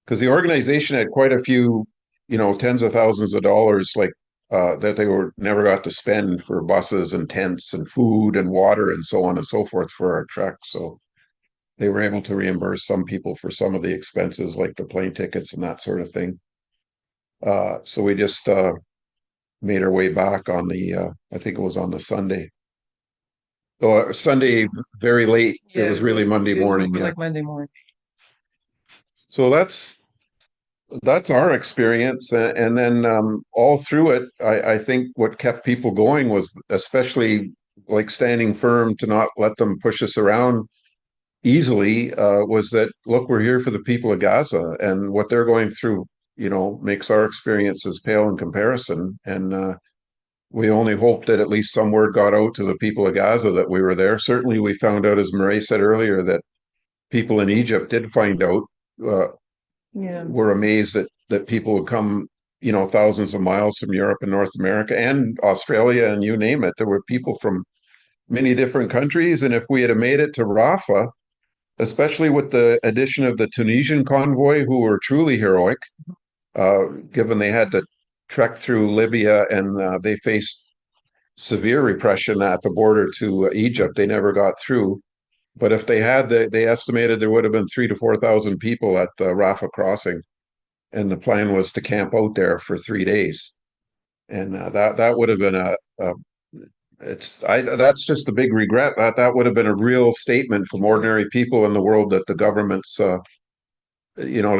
because the organization had quite a few, tens of thousands of dollars, like that they were never got to spend for buses and tents and food and water and so on and so forth for our trek. So they were able to reimburse some people for some of the expenses, like the plane tickets and that sort of thing. So we just made our way back on I think it was on the Sunday. Oh, Sunday, very late. Yeah, It was really Monday morning. Yeah. like Monday morning. So that's our experience, and then all through it, I think what kept people going was especially like standing firm to not let them push us around easily. Was that look, we're here for the people of Gaza, and what they're going through, makes our experiences pale in comparison. And we only hope that at least some word got out to the people of Gaza that we were there. Certainly, we found out, as Mireille said earlier, that people in Egypt did find out. Uh, Yeah. were amazed that people would come, thousands of miles from Europe and North America and Australia and you name it. There were people from many different countries, and if we had made it to Rafah, especially with the addition of the Tunisian convoy, who were truly heroic, given they had to trek through Libya and they faced severe repression at the border to Egypt. They never got through. But if they had, they estimated there would have been 3,000 to 4,000 people at the Rafah crossing, and the plan was to camp out there for 3 days. And that would have been that's just a big regret. That would have been a real statement from ordinary people in the world that the governments, to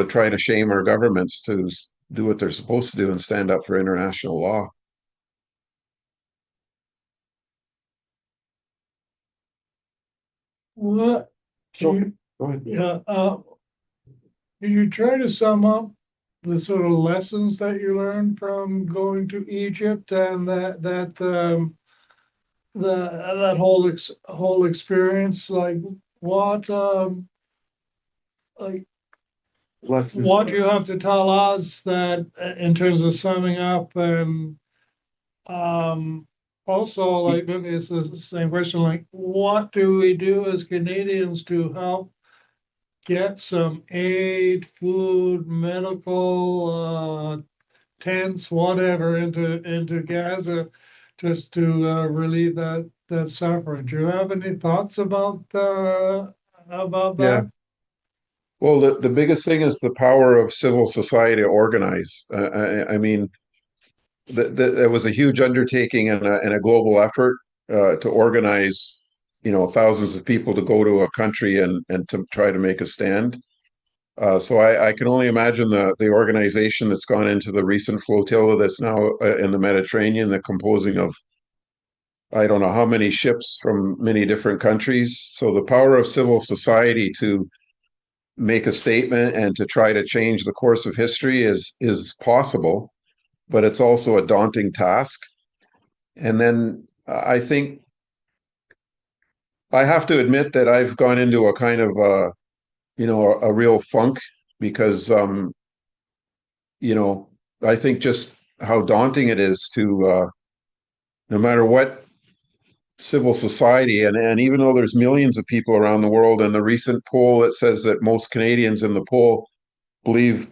try to shame our governments to do what they're supposed to do and stand up for international law. What? Go ahead. Yeah. Can you try to sum up the sort of lessons that you learned from going to Egypt and that whole experience? Like what like Lessons. what you have to tell us that in terms of summing up and also like maybe it's the same question, like what do we do as Canadians to help get some aid, food, medical, tents, whatever, into Gaza, just to relieve that suffering. Do you have any thoughts about Yeah. that? Well, the biggest thing is the power of civil society to organize. I mean, it was a huge undertaking and a global effort to organize, thousands of people to go to a country and to try to make a stand. So I can only imagine the organization that's gone into the recent flotilla that's now in the Mediterranean, the composing of I don't know how many ships from many different countries. So the power of civil society to make a statement and to try to change the course of history is possible, but it's also a daunting task. And then I think I have to admit that I've gone into a kind of a real funk because you know I think just how daunting it is to no matter what civil society, and even though there's millions of people around the world, and the recent poll that says that most Canadians in the poll believe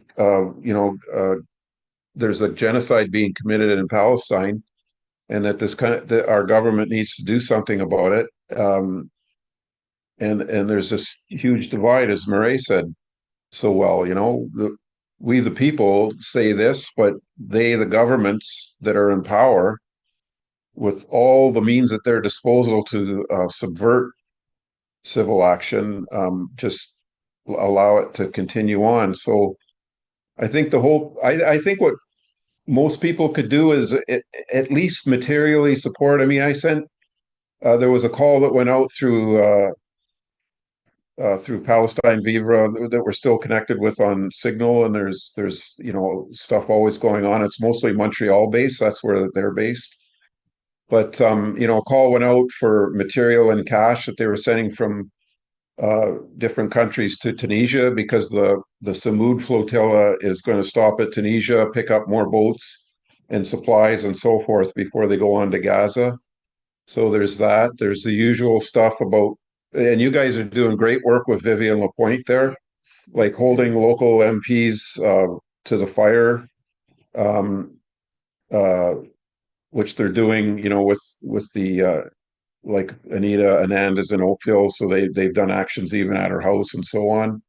there's a genocide being committed in Palestine, and that that our government needs to do something about it. And there's this huge divide, as Mireille said so well. We the people say this, but they, the governments that are in power, with all the means at their disposal to subvert civil action, just allow it to continue on. So I think I think what most people could do is at least materially support. I mean, there was a call that went out through Palestine Vivra that we're still connected with on Signal, and there's stuff always going on. It's mostly Montreal based. That's where they're based. But a call went out for material and cash that they were sending from different countries to Tunisia, because the Samud flotilla is going to stop at Tunisia, pick up more boats and supplies and so forth before they go on to Gaza. So there's that. There's the usual stuff about, and you guys are doing great work with Vivian Lapointe there, like holding local MPs to the fire, which they're doing, with the like Anita Anand is in Oakville, so they've done actions even at her house and so on.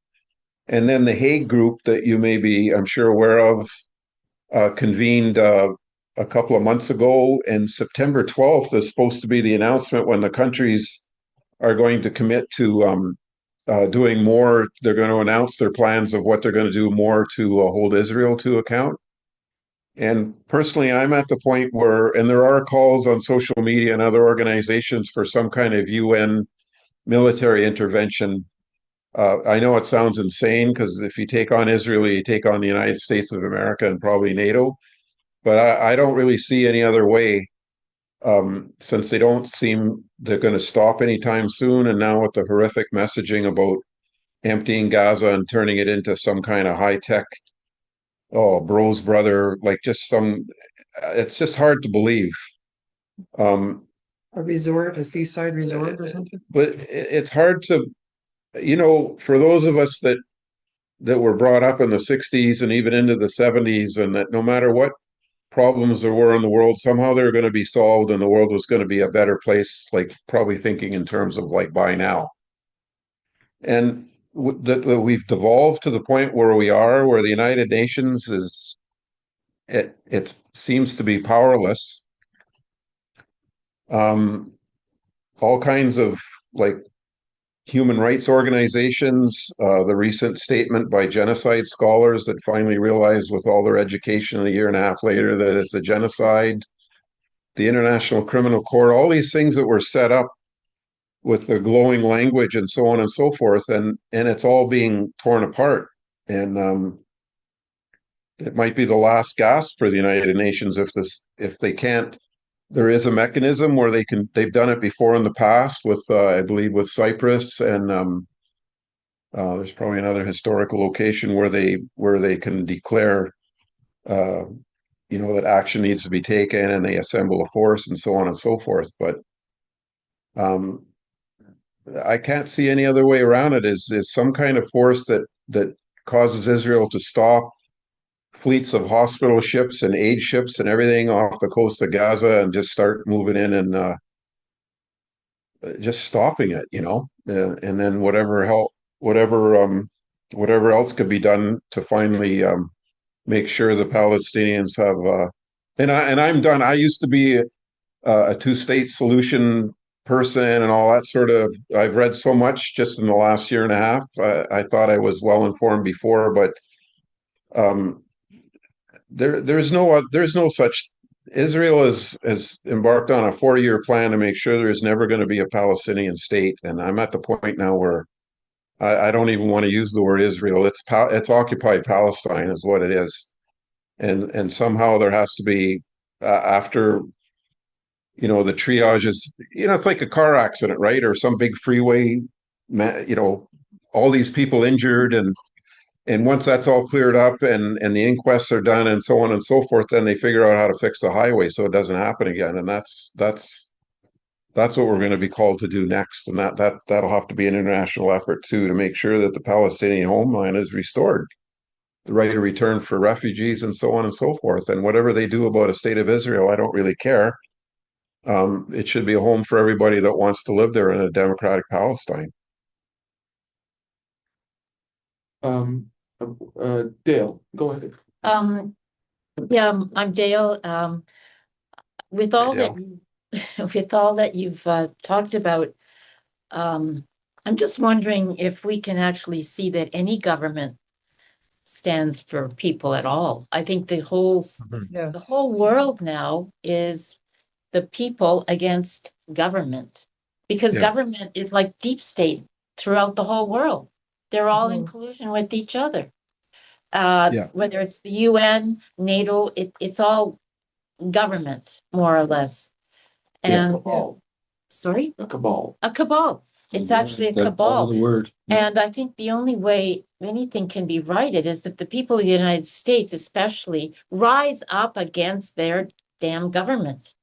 And then the Hague group that you may be, I'm sure, aware of, convened a couple of months ago, and September 12th is supposed to be the announcement when the countries are going to commit to doing more. They're going to announce their plans of what they're going to do more to hold Israel to account. And personally, I'm at the point where, and there are calls on social media and other organizations for some kind of UN military intervention. I know it sounds insane, because if you take on Israel, you take on the United States of America and probably NATO. But I don't really see any other way, since they don't seem they're going to stop anytime soon. And now with the horrific messaging about emptying Gaza and turning it into some kind of high tech, bros brother, like just it's just hard to believe. A resort, a seaside resort or something? But it's hard to, for those of us that were brought up in the 60s and even into the 70s, and that no matter what problems there were in the world, somehow they were going to be solved and the world was going to be a better place, like probably thinking in terms of like by now. And that we've devolved to the point where we are, where the United Nations it seems to be powerless. All kinds of like human rights organizations, the recent statement by genocide scholars that finally realized with all their education a year and a half later that it's a genocide, the International Criminal Court, all these things that were set up with the glowing language and so on and so forth, and it's all being torn apart. And it might be the last gasp for the United Nations if they can't. There is a mechanism where they've done it before in the past with, I believe, with Cyprus, and there's probably another historical location where they can declare, that action needs to be taken, and they assemble a force and so on and so forth. But I can't see any other way around it. Is some kind of force that causes Israel to stop fleets of hospital ships and aid ships and everything off the coast of Gaza and just start moving in and just stopping it, and then whatever else could be done to finally make sure the Palestinians have. And I'm done. I used to be a two-state solution person and all that sort of. I've read so much just in the last year and a half. I thought I was well informed before, but there's no such. Israel has embarked on a 4-year plan to make sure there's never going to be a Palestinian state, and I'm at the point now where I don't even want to use the word Israel. It's occupied Palestine is what it is, and somehow there has to be after the triage is it's like a car accident, right, or some big freeway, all these people injured, and and once that's all cleared up and the inquests are done and so on and so forth, then they figure out how to fix the highway so it doesn't happen again. And that's what we're going to be called to do next. And that'll have to be an international effort too, to make sure that the Palestinian homeland is restored, the right of return for refugees and so on and so forth. And whatever they do about a state of Israel, I don't really care. It should be a home for everybody that wants to live there in a democratic Palestine. Dale, go ahead. Yeah, I'm Dale. With all Hey, that with all that you've talked about, I'm just wondering if we can actually see that any government stands for people at all. I think the whole Yes. world now is the people against government, because Yeah. government is like deep state throughout the whole world. They're all in Mhm. collusion with each other. Yeah. Whether it's the UN, NATO, it's all government, more or less. Yeah, And cabal. sorry, A cabal. a cabal. It's actually a That's cabal. the word. And I think the only way anything can be righted is that the people of the United States, especially, rise up against their damn government.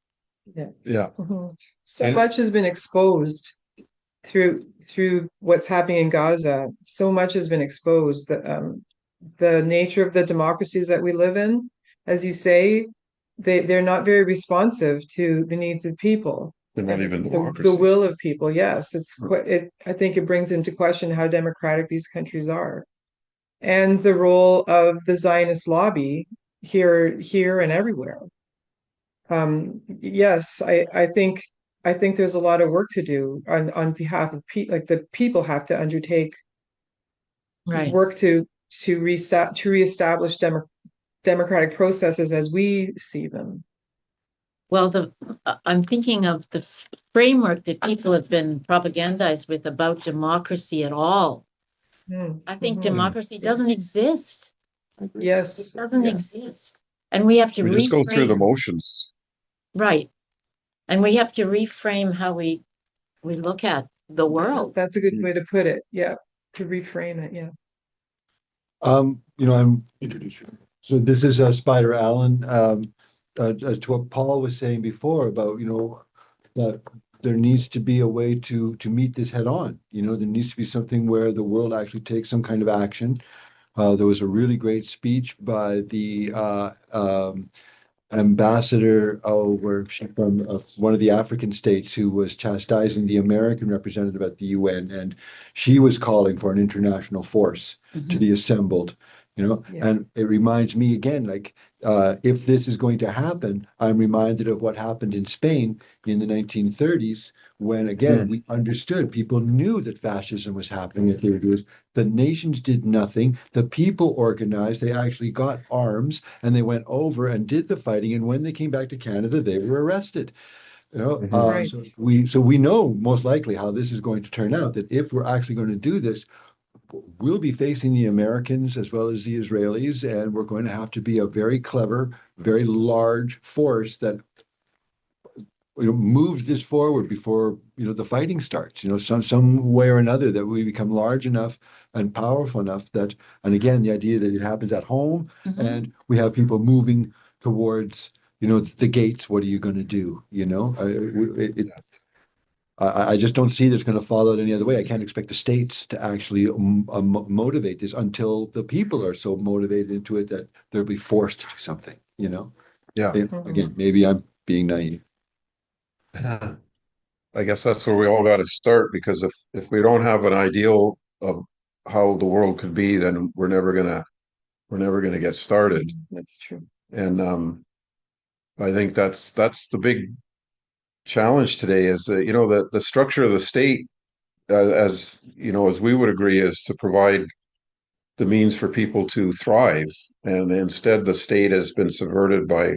Yeah. Mhm. So And- much has been exposed through what's happening in Gaza. So much has been exposed that the nature of the democracies that we live in, as you say, they're not very responsive to the needs of people. They're not even The democracies. will of people. Yes, it's quite it. I think it brings into question how democratic these countries are, and the role of the Zionist lobby here and everywhere. Yes, I think there's a lot of work to do on behalf of people. Like the people have to undertake Right. work to reestablish democratic processes as we see them. Well, I'm thinking of the framework that people have been propagandized with about democracy at all. I think Mhm. democracy doesn't exist. It Yes, doesn't yeah. exist. And we have to We just go through the reframe, motions. right. And we have to reframe how we look at the world. That's a good way to put it. Yeah, to reframe it. Yeah. I'm Introduce you. so this is Spider Allen. To what Paul was saying before about, that there needs to be a way to meet this head on. There needs to be something where the world actually takes some kind of action. There was a really great speech by the ambassador, where she from one of the African states, who was chastising the American representative at the UN, and she was calling for an international force to be assembled. Yeah. And it reminds me again, like, if this is going to happen, I'm reminded of what happened in Spain in the 1930s, when again we understood, people knew that fascism was happening, that they were doing. The nations did nothing. The people organized. They actually got arms and they went over and did the fighting. And when they came back to Canada, they were arrested. Right. So we know most likely how this is going to turn out. That if we're actually going to do this, we'll be facing the Americans as well as the Israelis, and we're going to have to be a very clever, very large force that moves this forward before the fighting starts. Some way or another, that we become large enough and powerful enough that, and again, the idea that it happens at home, and we have people moving towards the gates. What are you going to do? I just don't see that's going to follow it any other way. I can't expect the states to actually motivate this until the people are so motivated into it that they'll be forced to do something. Yeah. Again, maybe I'm being naive. I guess that's where we all got to start, because if we don't have an ideal of how the world could be, then we're never gonna get started. That's true. And I think that's the big challenge today, is that the structure of the state, as we would agree, is to provide the means for people to thrive, and instead the state has been subverted by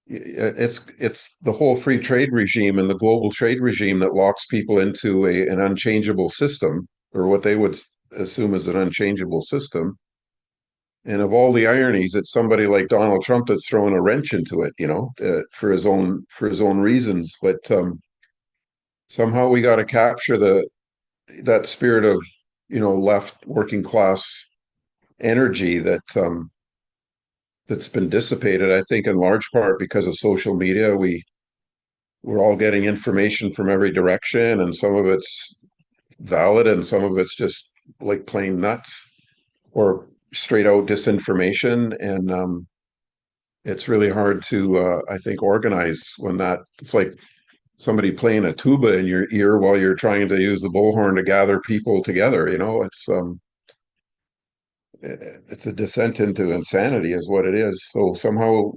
it's the whole free trade regime and the global trade regime that locks people into an unchangeable system, or what they would assume is an unchangeable system. And of all the ironies, it's somebody like Donald Trump that's throwing a wrench into it, for his own reasons. But somehow we got to capture that spirit of left working class energy that's been dissipated. I think in large part because of social media, we're all getting information from every direction, and some of it's valid and some of it's just like plain nuts or straight out disinformation. And it's really hard to I think organize when that it's like somebody playing a tuba in your ear while you're trying to use the bullhorn to gather people together. It's a descent into insanity is what it is. So somehow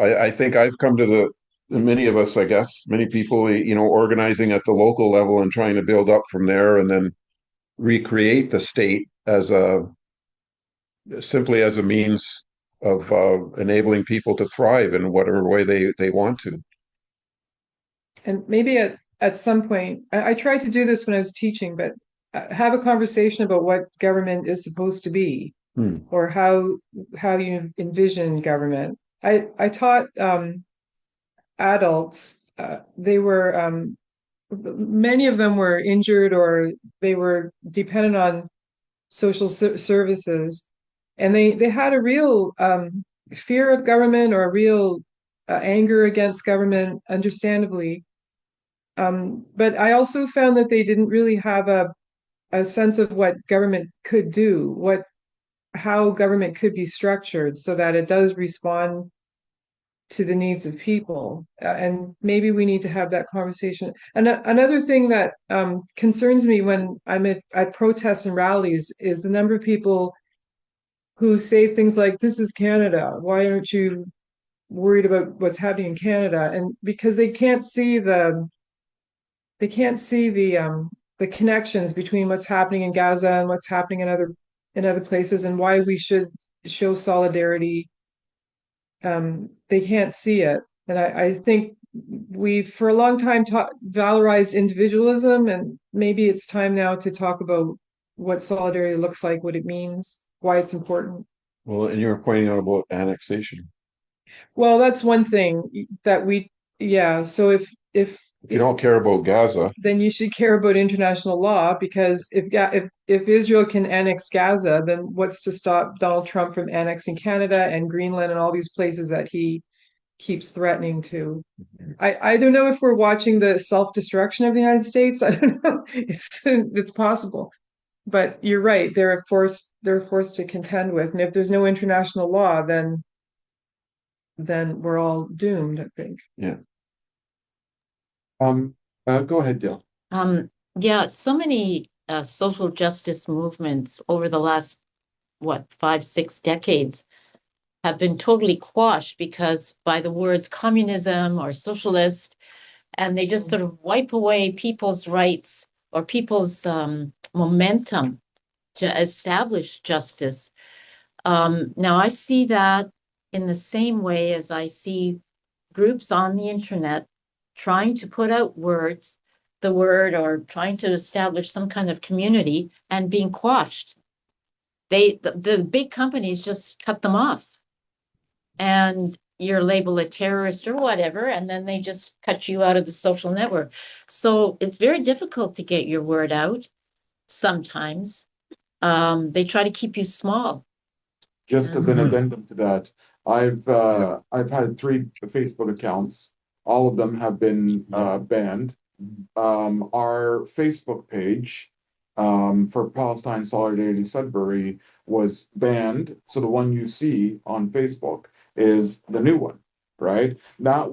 I think I've come to many of us, I guess, many people, organizing at the local level and trying to build up from there and then recreate the state as simply as a means of enabling people to thrive in whatever way they want to. And maybe at some point, I tried to do this when I was teaching, but have a conversation about what government is supposed to be, or how you envision government. I taught adults. They were many of them were injured or they were dependent on social services, and they had a real fear of government or a real anger against government, understandably. But I also found that they didn't really have a sense of what government could do, how government could be structured so that it does respond to the needs of people. And maybe we need to have that conversation. And another thing that concerns me when I'm at protests and rallies is the number of people who say things like, "This is Canada. Why aren't you worried about what's happening in Canada?" And because they can't see the connections between what's happening in Gaza and what's happening in other places, and why we should show solidarity. They can't see it, and I think we've for a long time valorized individualism, and maybe it's time now to talk about what solidarity looks like, what it means, why it's important. Well, and you were pointing out about annexation. Well, that's one thing that yeah. So if you don't care about Gaza, then you should care about international law, because if Israel can annex Gaza, then what's to stop Donald Trump from annexing Canada and Greenland and all these places that he keeps threatening to? I don't know if we're watching the self-destruction of the United States. I don't know. It's possible. But you're right, they're forced to contend with. And if there's no international law, then we're all doomed, I think. Yeah. Go ahead, Dale. Yeah, so many social justice movements over the last, 5, 6 decades have been totally quashed because by the words communism or socialist, and they just sort of wipe away people's rights or people's momentum to establish justice. Now, I see that in the same way as I see groups on the internet trying to put out the word, or trying to establish some kind of community and being quashed. The big companies just cut them off, and you're labeled a terrorist or whatever, and then they just cut you out of the social network. So it's very difficult to get your word out sometimes. They try to keep you small. Just as an addendum to that, I've had 3 Facebook accounts. All of them have been banned. Our Facebook page for Palestine Solidarity Sudbury was banned. So the one you see on Facebook is the new one, right? That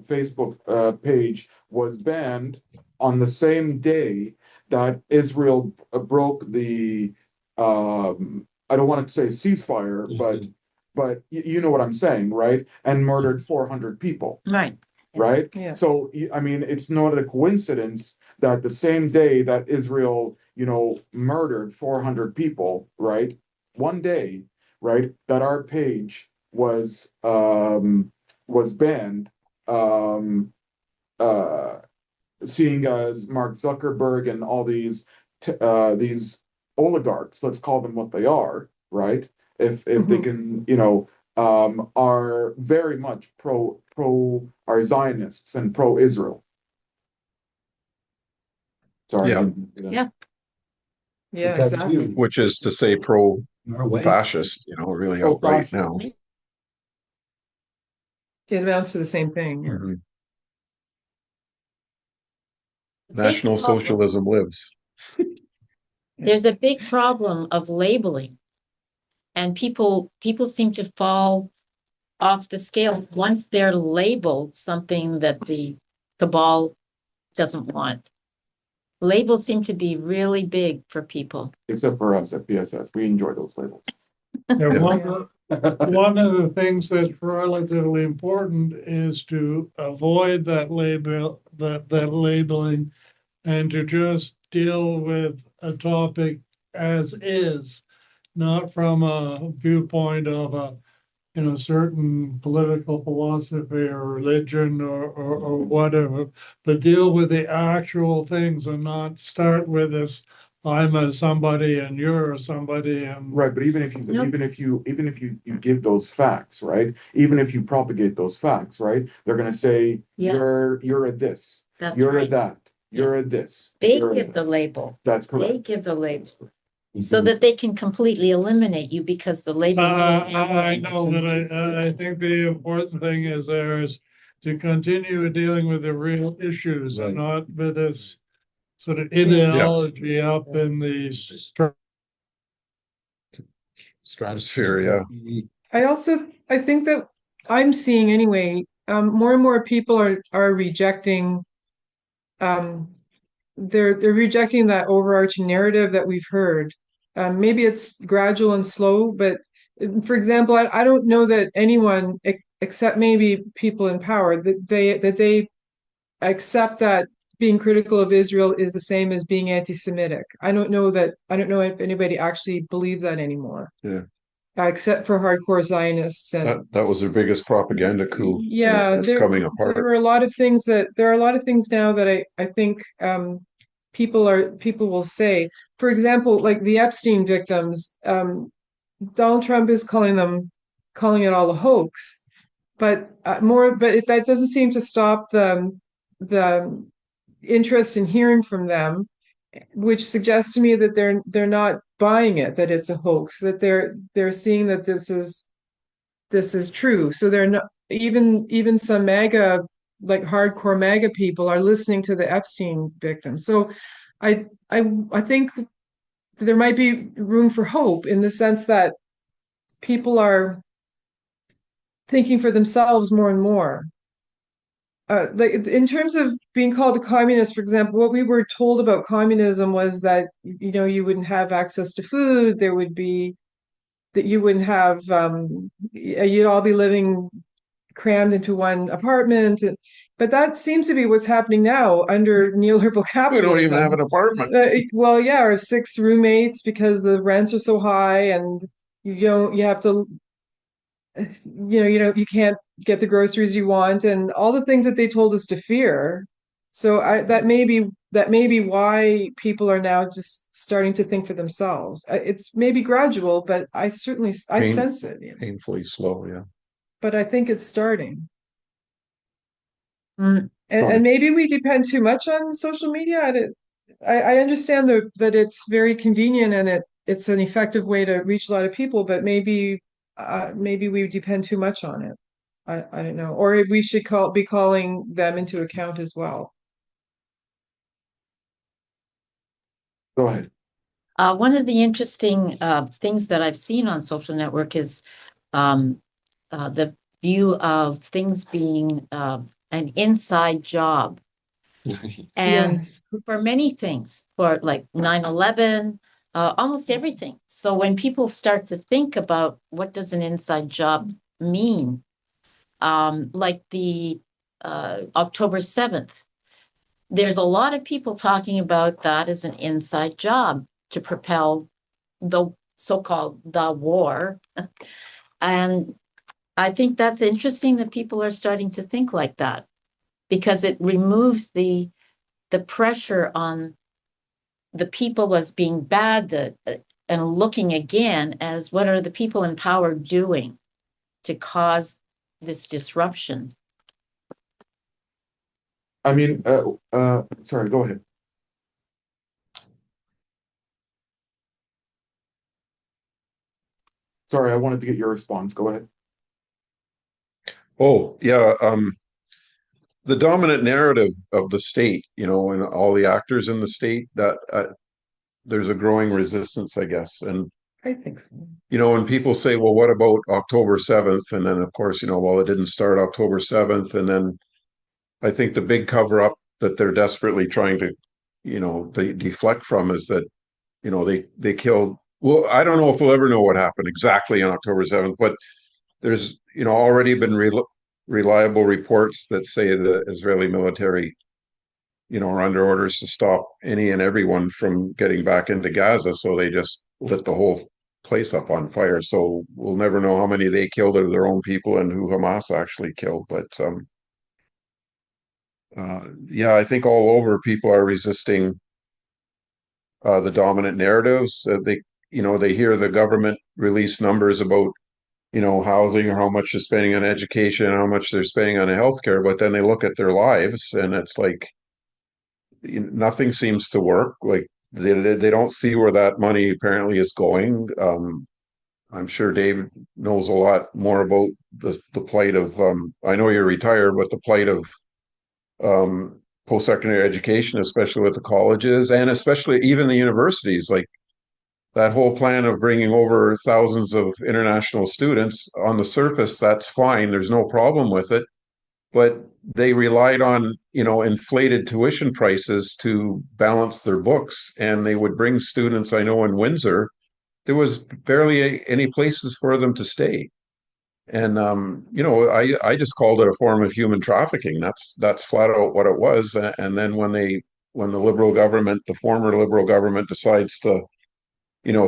Facebook page was banned on the same day that Israel broke the I don't want to say ceasefire, but you know what I'm saying, right? And murdered 400 people. Right. Right? Yeah. So, I mean, it's not a coincidence that the same day that Israel, murdered 400 people, right? One day, right, that our page was banned, uh, seeing as Mark Zuckerberg and all these oligarchs, let's call them what they are, right? If they can, are very much are Zionists and pro Israel. Sorry. Yeah. Yeah. Yeah, That's exactly. you. which is to say Norway. pro-fascist, really outright now. It amounts to the same thing. Yeah. Mhm. Big National problem. socialism lives. There's a big problem of labeling, and people seem to fall off the scale once they're labeled something that the cabal doesn't want. Labels seem to be really big for people. Except for us at PSS, we enjoy those labels. Yeah, Yeah. one of the things that's relatively important is to avoid that labeling and to just deal with a topic as is, not from a viewpoint of a certain political philosophy or religion or whatever, but deal with the actual things and not start with this, I'm a somebody and you're a somebody and Right, but even if you Yep. you give those facts, right? Even if you propagate those facts, right? They're gonna say Yeah. you're a this, That's you're a right. that, you're a this. They you're a give the that. label. That's They correct. give the label so that they can completely eliminate you because the label. I know, but I think the important thing is to continue dealing with the real issues and not with this sort of ideology up in the Stratosphere, yeah. I think that I'm seeing anyway, more and more people are rejecting, um, they're rejecting that overarching narrative that we've heard. Maybe it's gradual and slow, but for example, I don't know that anyone except maybe people in power that they accept that being critical of Israel is the same as being anti-Semitic. I don't know if anybody actually believes that anymore. Yeah. Except for hardcore Zionists and That was their biggest propaganda coup. yeah, It's coming apart. there are a lot of things now that I think people will say. For example, like the Epstein victims, Donald Trump is calling it all a hoax, but that doesn't seem to stop the interest in hearing from them, which suggests to me that they're not buying it, that it's a hoax, that they're seeing that this is true. So they're not even some MAGA, like hardcore MAGA people are listening to the Epstein victims. So I think there might be room for hope in the sense that people are thinking for themselves more and more. Like in terms of being called a communist, for example, what we were told about communism was that you wouldn't have access to food, that you wouldn't have you'd all be living crammed into one apartment. But that seems to be what's happening now under neoliberal We don't even have capitalism. an apartment. Well, yeah, or 6 roommates because the rents are so high, and you have to, you can't get the groceries you want, and all the things that they told us to fear. So that may be why people are now just starting to think for themselves. It's maybe gradual, but I sense it. Painfully slow, yeah. But I think it's starting. Mm, And maybe we depend too much on social media. I understand that it's very convenient and it's an effective way to reach a lot of people, but maybe we depend too much on it. I don't know. Or we should be calling them into account as well. Go ahead. one of the interesting things that I've seen on social network is the view of things being an inside job. And Yes. for many things, for like 9/11, almost everything. So when people start to think about what does an inside job mean, like the October 7th, there's a lot of people talking about that as an inside job to propel the so-called the war. And I think that's interesting that people are starting to think like that because it removes the pressure on the people as being bad, and looking again as what are the people in power doing to cause this disruption. I mean, sorry, go ahead. Sorry, I wanted to get your response. Go ahead. Oh, yeah. The dominant narrative of the state, and all the actors in the state, that there's a growing resistance, I guess. And, I think so. when people say, well, what about October 7th? And then, of course, well, it didn't start October 7th. And then I think the big cover up that they're desperately trying to, they deflect from is that, they killed. Well, I don't know if we'll ever know what happened exactly on October 7th, but there's, already been reliable reports that say the Israeli military, are under orders to stop any and everyone from getting back into Gaza. So they just lit the whole place up on fire. So we'll never know how many they killed of their own people and who Hamas actually killed. But yeah, I think all over people are resisting the dominant narratives. They hear the government release numbers about housing or how much they're spending on education, how much they're spending on healthcare, but then they look at their lives and it's like nothing seems to work. Like they don't see where that money apparently is going. I'm sure Dave knows a lot more about the plight of, I know you're retired, but the plight of post-secondary education, especially with the colleges and especially even the universities. Like that whole plan of bringing over thousands of international students, on the surface, that's fine. There's no problem with it. But they relied on, inflated tuition prices to balance their books. And they would bring students, I know in Windsor, there was barely any places for them to stay. And, I just called it a form of human trafficking. That's flat out what it was. And then when the liberal government, the former liberal government, decides to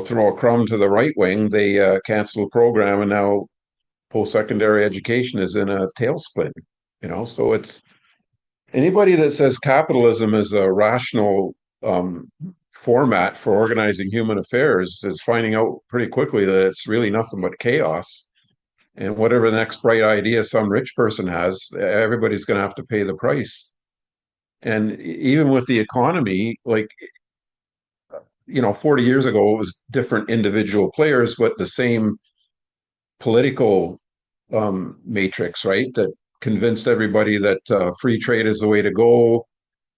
throw a crumb to the right wing, they cancel the program, and now post-secondary education is in a tailspin. So it's anybody that says capitalism is a rational format for organizing human affairs is finding out pretty quickly that it's really nothing but chaos. And whatever the next bright idea some rich person has, everybody's going to have to pay the price. And even with the economy, like 40 years ago, it was different individual players, but the same political matrix, right? That convinced everybody that free trade is the way to go.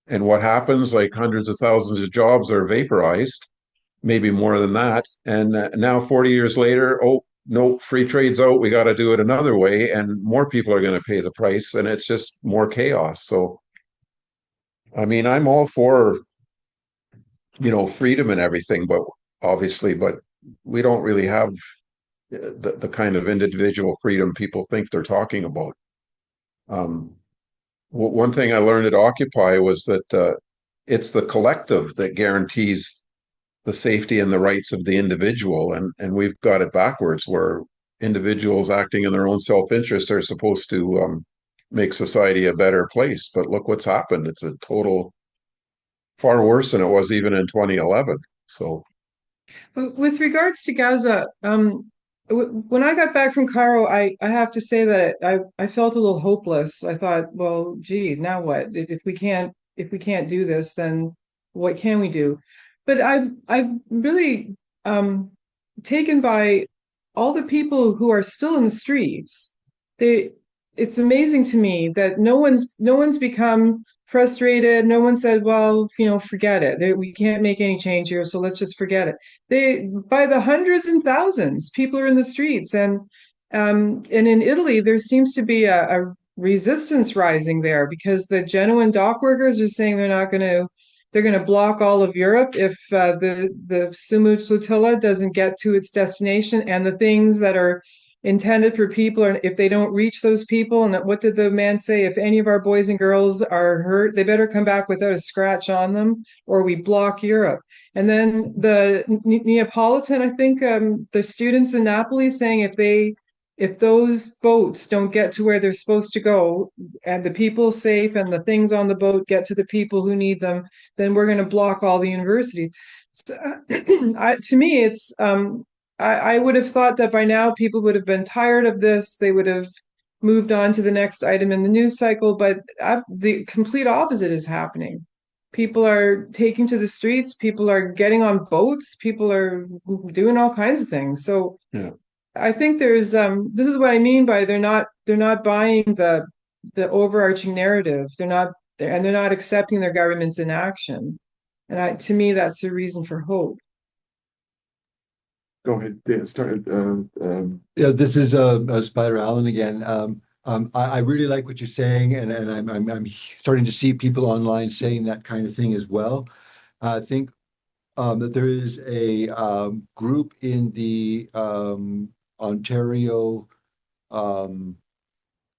And what happens? Like hundreds of thousands of jobs are vaporized, maybe more than that. And now 40 years later, oh, no, free trade's out. We got to do it another way. And more people are going to pay the price. And it's just more chaos. So, I mean, I'm all for freedom and everything, but we don't really have the kind of individual freedom people think they're talking about. One thing I learned at Occupy was that it's the collective that guarantees the safety and the rights of the individual, and we've got it backwards, where individuals acting in their own self-interest are supposed to make society a better place. But look what's happened. It's a total far worse than it was even in 2011. So, with regards to Gaza, when I got back from Cairo, I have to say that I felt a little hopeless. I thought, well, gee, now what? If we can't do this, then what can we do? But I'm really taken by all the people who are still in the streets. It's amazing to me that no one's become frustrated. No one said, well, forget it. We can't make any change here, so let's just forget it. By the hundreds and thousands, people are in the streets. And in Italy, there seems to be a resistance rising there, because the genuine dock workers are saying they're going to block all of Europe if the Sumu flotilla doesn't get to its destination, and the things that are intended for people, and if they don't reach those people. And what did the man say? If any of our boys and girls are hurt, they better come back without a scratch on them, or we block Europe. And then the Neapolitan, I think, the students in Napoli saying if those boats don't get to where they're supposed to go, and the people safe and the things on the boat get to the people who need them, then we're going to block all the universities. So, to me, it's I would have thought that by now people would have been tired of this. They would have moved on to the next item in the news cycle, but the complete opposite is happening. People are taking to the streets. People are getting on boats. People are doing all kinds of things. So, yeah. I think there's this is what I mean by they're not buying the overarching narrative. They're not accepting their government's inaction. And to me, that's a reason for hope. Go ahead, Dan, start. Yeah, this is Spider Allen again. I really like what you're saying, and I'm starting to see people online saying that kind of thing as well. I think that there is a group in the Ontario um,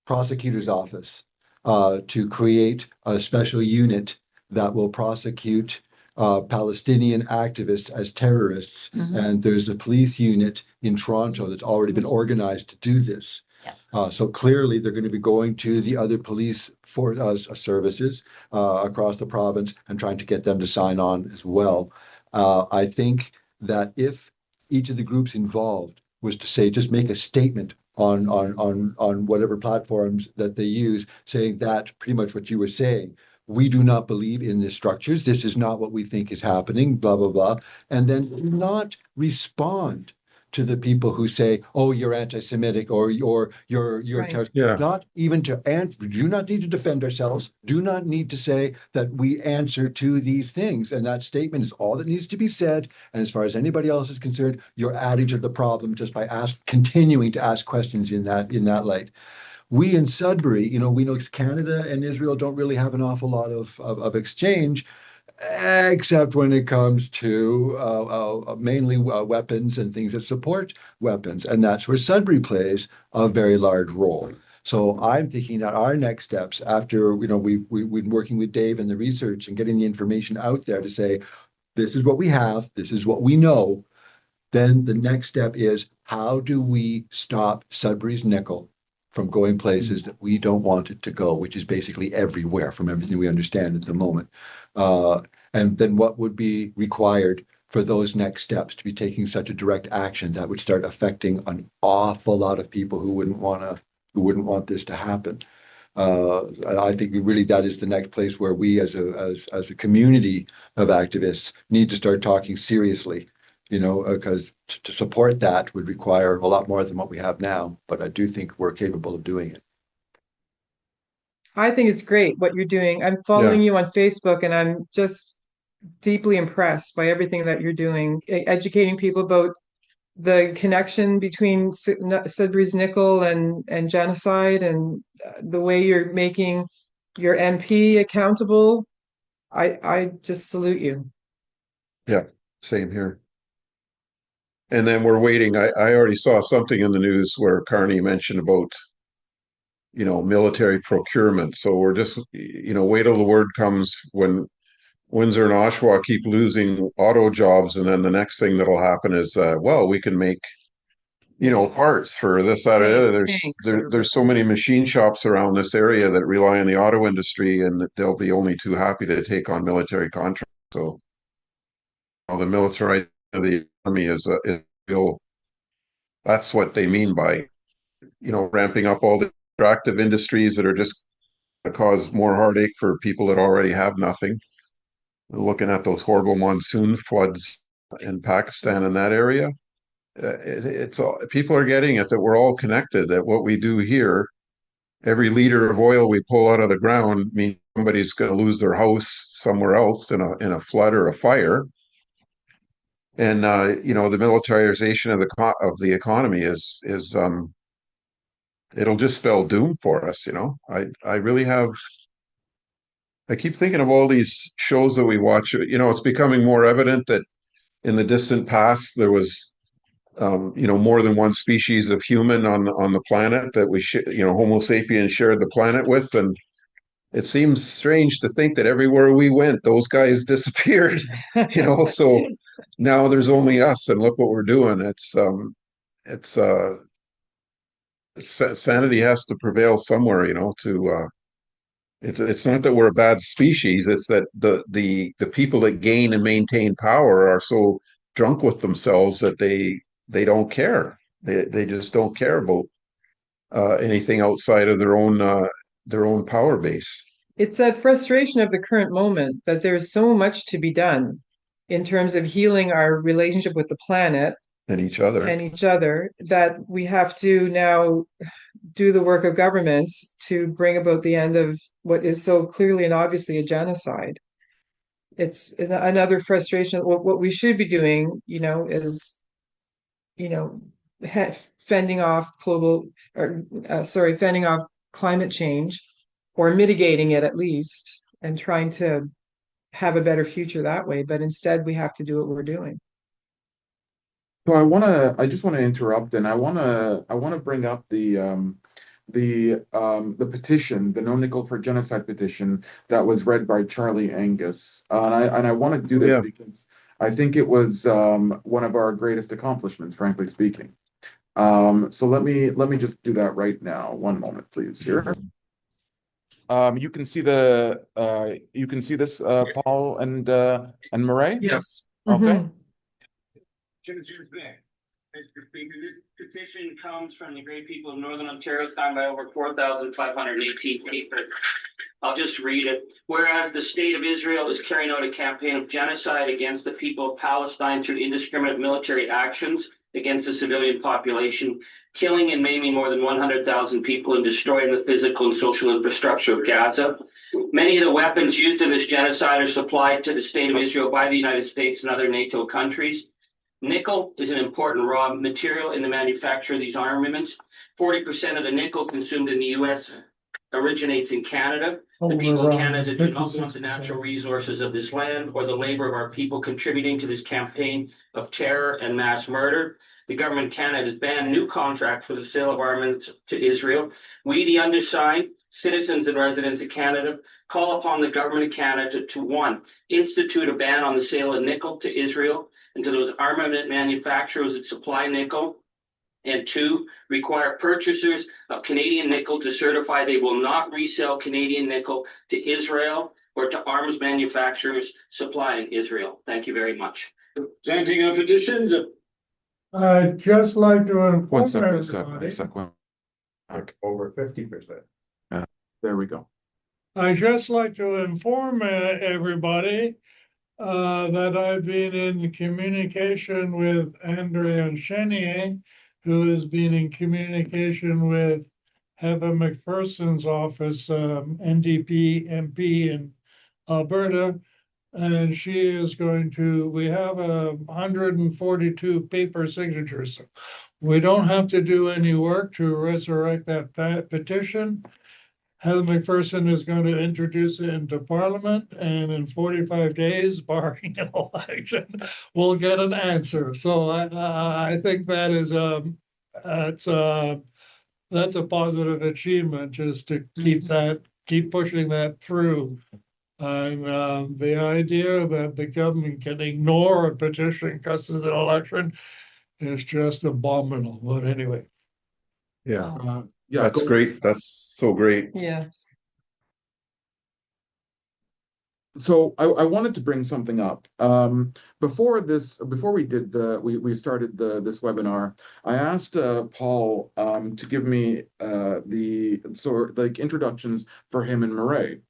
prosecutor's office to create a special unit that will prosecute Palestinian activists as terrorists. And there's a police unit in Toronto that's already been organized to do this. So clearly, they're going to be going to the other police services across the province and trying to get them to sign on as well. I think that if each of the groups involved was to say, just make a statement on whatever platforms that they use, saying that pretty much what you were saying. We do not believe in the structures. This is not what we think is happening, blah, blah, blah. And then not respond to the people who say, "Oh, you're anti-Semitic," or you're Right. terrorist. Yeah. Not even to answer. Do not need to defend ourselves. Do not need to say that we answer to these things. And that statement is all that needs to be said. And as far as anybody else is concerned, you're adding to the problem just by continuing to ask questions in that light. We in Sudbury, we know Canada and Israel don't really have an awful lot of exchange, except when it comes to mainly weapons and things that support weapons. And that's where Sudbury plays a very large role. So I'm thinking that our next steps after, we've been working with Dave and the research and getting the information out there to say, this is what we have, this is what we know. Then the next step is, how do we stop Sudbury's nickel from going places that we don't want it to go, which is basically everywhere from everything we understand at the moment. And then what would be required for those next steps to be taking such a direct action that would start affecting an awful lot of people who wouldn't want this to happen. I think that is the next place where we as a community of activists need to start talking seriously. Because to support that would require a lot more than what we have now. But I do think we're capable of doing it. I think it's great what you're doing. I'm following you on Facebook, and I'm just deeply impressed by everything that you're doing, educating people about the connection between Sudbury's nickel and genocide, and the way you're making your MP accountable. I just salute you. Yeah, same here. And then we're waiting. I already saw something in the news where Carney mentioned about, military procurement. So we're just, wait till the word comes when Windsor and Oshawa keep losing auto jobs. And then the next thing that'll happen is, we can make, parts for this, that, or the other. There's so many machine shops around this area that rely on the auto industry, and they'll be only too happy to take on military contracts. So the military of the army is real. That's what they mean by, ramping up all the extractive industries that are just going to cause more heartache for people that already have nothing. We're looking at those horrible monsoon floods in Pakistan and that area. It's all, people are getting it, that we're all connected, that what we do here, every liter of oil we pull out of the ground means somebody's going to lose their house somewhere else in a flood or a fire. And the militarization of the economy is it'll just spell doom for us. I really have. I keep thinking of all these shows that we watch. It's becoming more evident that in the distant past there was, more than one species of human on the planet that Homo sapiens shared the planet with, and it seems strange to think that everywhere we went, those guys disappeared. So now there's only us, and look what we're doing. Sanity has to prevail somewhere, it's not that we're a bad species, it's that the people that gain and maintain power are so drunk with themselves that they don't care. They just don't care about anything outside of their own power base. It's a frustration of the current moment that there's so much to be done in terms of healing our relationship with the planet and each other. and each other, that we have to now do the work of governments to bring about the end of what is so clearly and obviously a genocide. It's another frustration. What we should be doing, is, you know, fending off fending off climate change, or mitigating it at least, and trying to have a better future that way. But instead, we have to do what we're doing. So I just want to interrupt, and I want to bring up the petition, the No Nickel for Genocide petition that was read by Charlie Angus. And I want to do this because I think it was one of our greatest accomplishments, frankly speaking. So let me just do that right now. One moment, please. Here. You can see this, Paul and Mireille? Yes. Okay. Here's the thing. Mr. Speaker, this petition comes from the great people of Northern Ontario, signed by over 4,518 papers. I'll just read it. Whereas the state of Israel is carrying out a campaign of genocide against the people of Palestine through indiscriminate military actions against the civilian population, killing and maiming more than 100,000 people and destroying the physical and social infrastructure of Gaza. Many of the weapons used in this genocide are supplied to the state of Israel by the United States and other NATO countries. Nickel is an important raw material in the manufacture of these armaments. 40% of the nickel consumed in the U.S. originates in Canada. The people of Canada do not want the natural resources of this land or the labor of our people contributing to this campaign of terror and mass murder. The government of Canada has banned new contracts for the sale of armaments to Israel. We, the undersigned, citizens and residents of Canada, call upon the government of Canada to, one, institute a ban on the sale of nickel to Israel and to those armament manufacturers that supply nickel, and two, require purchasers of Canadian nickel to certify they will not resell Canadian nickel to Israel or to arms manufacturers supplying Israel. Thank you very much. Presenting on petitions. I'd just like to inform One second. everybody. Over 50%. There we go. I'd just like to inform everybody that I've been in communication with Andrea Chenier, who has been in communication with Heather McPherson's office, NDP MP in Alberta, and she is we have 142 paper signatures. So we don't have to do any work to resurrect that petition. Heather McPherson is going to introduce it into Parliament, and in 45 days, barring an election, we'll get an answer. So I think that is that's a positive achievement, just to keep pushing that through. And the idea that the government can ignore a petition because of an election is just abominable. But anyway. Yeah, Yeah, that's great. That's so great. Yes. So I wanted to bring something up. Before we started this webinar, I asked Paul to give me the sort like introductions for him and Mireille.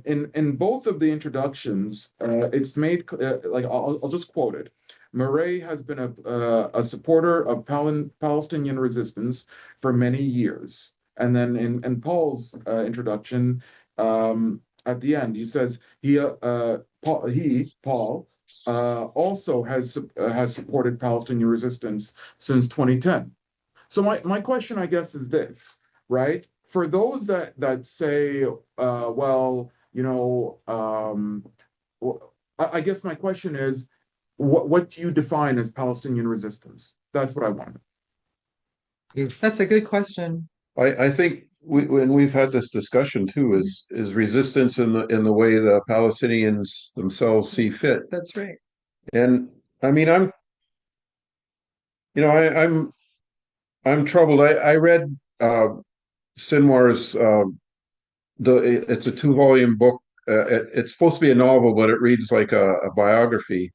In both of the introductions, it's made like I'll just quote it. Mireille has been a supporter of Palestinian resistance for many years, and then in Paul's introduction, at the end, he says Paul also has supported Palestinian resistance since 2010. So my question, I guess, is this, right? For those that say, well, I guess my question is, what do you define as Palestinian resistance? That's what I want. That's a good question. I think when we've had this discussion too, is resistance in the way the Palestinians themselves see fit. That's right. And I mean, I'm troubled. I read Sinwar's it's a 2-volume book. It's supposed to be a novel, but it reads like a biography.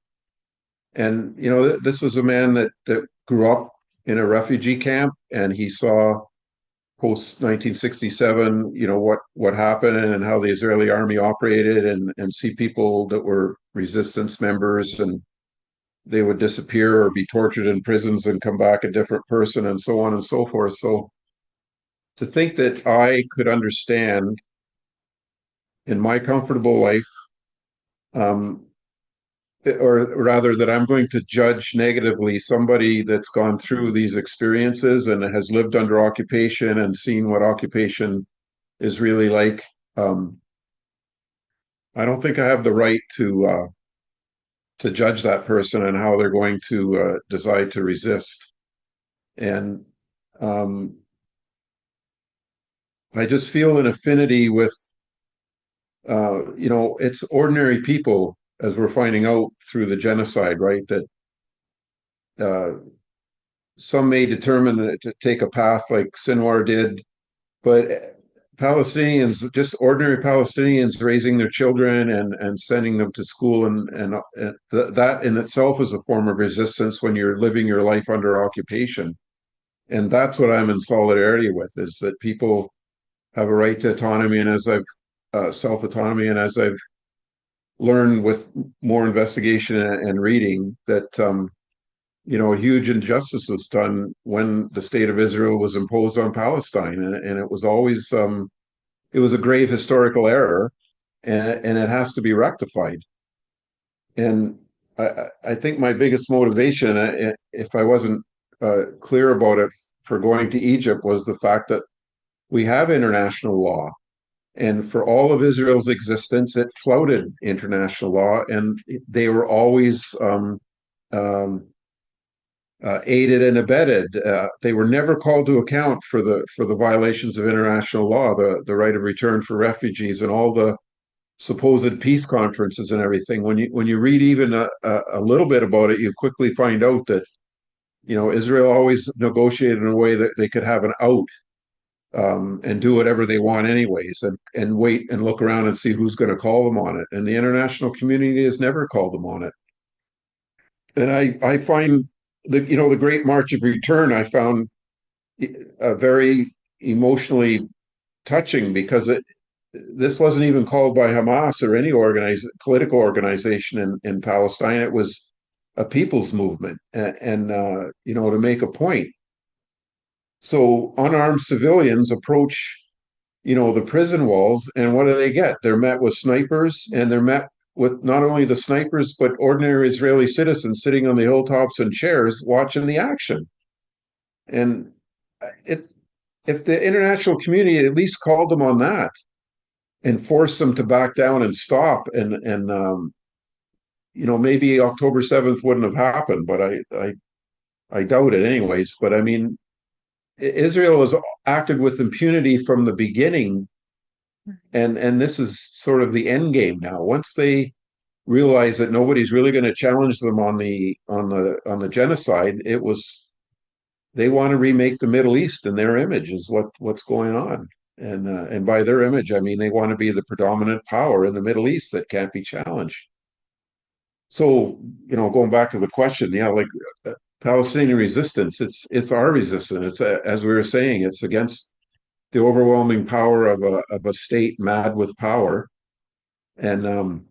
And this was a man that grew up in a refugee camp, and he saw post 1967, what happened and how the Israeli army operated, and see people that were resistance members and they would disappear or be tortured in prisons and come back a different person, and so on and so forth. So to think that I could understand in my comfortable life, um, or rather that I'm going to judge negatively somebody that's gone through these experiences and has lived under occupation and seen what occupation is really like. I don't think I have the right to judge that person and how they're going to decide to resist. And I just feel an affinity with, it's ordinary people, as we're finding out through the genocide, right? That some may determine to take a path like Sinwar did, but Palestinians, just ordinary Palestinians raising their children and sending them to school, and that in itself is a form of resistance when you're living your life under occupation. And that's what I'm in solidarity with, is that people have a right to autonomy, and as I've self-autonomy, and as I've learned with more investigation and reading, that a huge injustice was done when the state of Israel was imposed on Palestine, and it was always it was a grave historical error, and it has to be rectified. And I think my biggest motivation, if I wasn't clear about it, for going to Egypt, was the fact that we have international law. And for all of Israel's existence, it flouted international law, and they were always aided and abetted. They were never called to account for the violations of international law, the right of return for refugees, and all the supposed peace conferences and everything. When you read even a little bit about it, you quickly find out that Israel always negotiated in a way that they could have an out, and do whatever they want anyways, and wait and look around and see who's going to call them on it. And the international community has never called them on it. And I find the Great March of Return, I found very emotionally touching, because this wasn't even called by Hamas or any political organization in Palestine. It was a people's movement, and to make a point. So unarmed civilians approach, the prison walls, and what do they get? They're met with snipers, and they're met with not only the snipers, but ordinary Israeli citizens sitting on the hilltops and chairs watching the action. And if the international community at least called them on that and forced them to back down and stop, and maybe October 7th wouldn't have happened, but I doubt it anyways. But I mean, Israel has acted with impunity from the beginning, and this is sort of the end game now. Once they realize that nobody's really going to challenge them on the genocide, they want to remake the Middle East in their image, is what's going on. And by their image, I mean they want to be the predominant power in the Middle East that can't be challenged. So, going back to the question, like Palestinian resistance, it's our resistance. It's as we were saying, it's against the overwhelming power of a state mad with power, and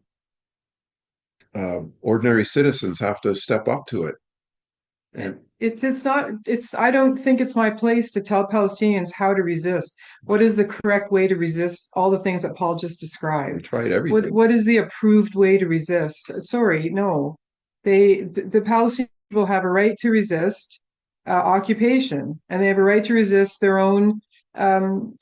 ordinary citizens have to step up to it. And I don't think it's my place to tell Palestinians how to resist. What is the correct way to resist all the things that Paul just we described? tried everything. What is the approved way to resist? Sorry, no. The Palestinian people have a right to resist occupation, and they have a right to resist their own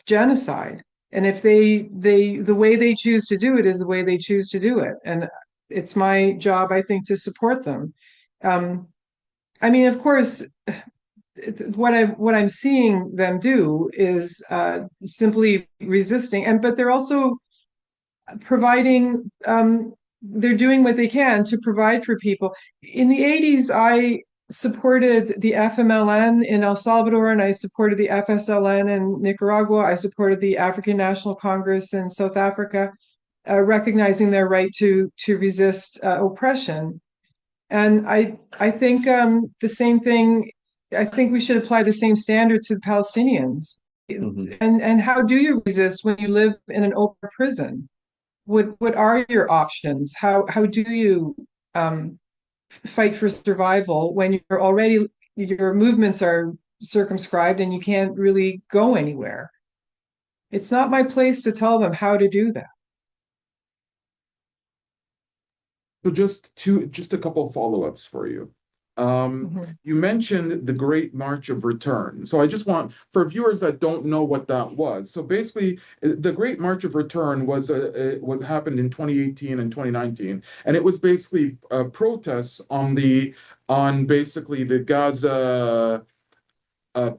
genocide. And if the way they choose to do it is the way they choose to do it, and it's my job, I think, to support them. I mean, of course, what I'm seeing them do is simply resisting, but they're also providing. They're doing what they can to provide for people. In the 80s, I supported the FMLN in El Salvador, and I supported the FSLN in Nicaragua. I supported the African National Congress in South Africa, recognizing their right to resist oppression. And I think the same thing. I think we should apply the same standards to the Palestinians. Mm-hmm. And how do you resist when you live in an open prison? What are your options? How do you fight for survival when you're already, your movements are circumscribed and you can't really go anywhere. It's not my place to tell them how to do that. So just a couple follow-ups for you. You mentioned the Great March of Return. So I just want, for viewers that don't know what that was. So basically, the Great March of Return was happened in 2018 and 2019, and it was basically protests on basically the Gaza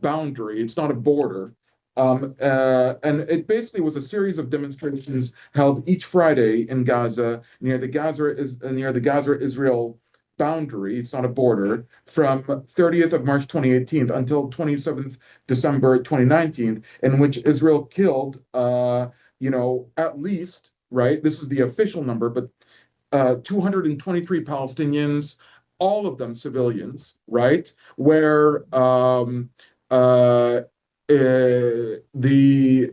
boundary. It's not a border. And it basically was a series of demonstrations held each Friday in Gaza near the Gaza-Israel boundary. It's not a border, from 30th of March 2018 until 27th December 2019, in which Israel killed, at least, right? This is the official number, but 223 Palestinians, all of them civilians, right? Where the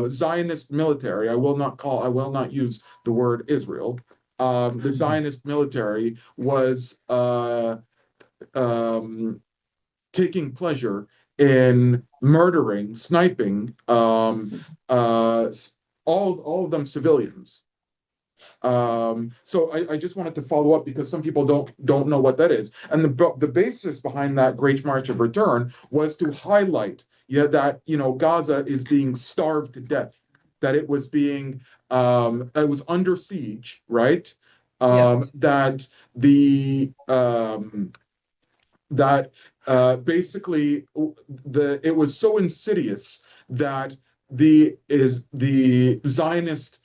Zionist military, I will not use the word Israel. The Zionist military was taking pleasure in murdering, sniping, all of them civilians. So I just wanted to follow up because some people don't know what that is. And the basis behind that Great March of Return was to highlight that Gaza is being starved to death, that it was under siege, right? That basically it was so insidious that the Zionist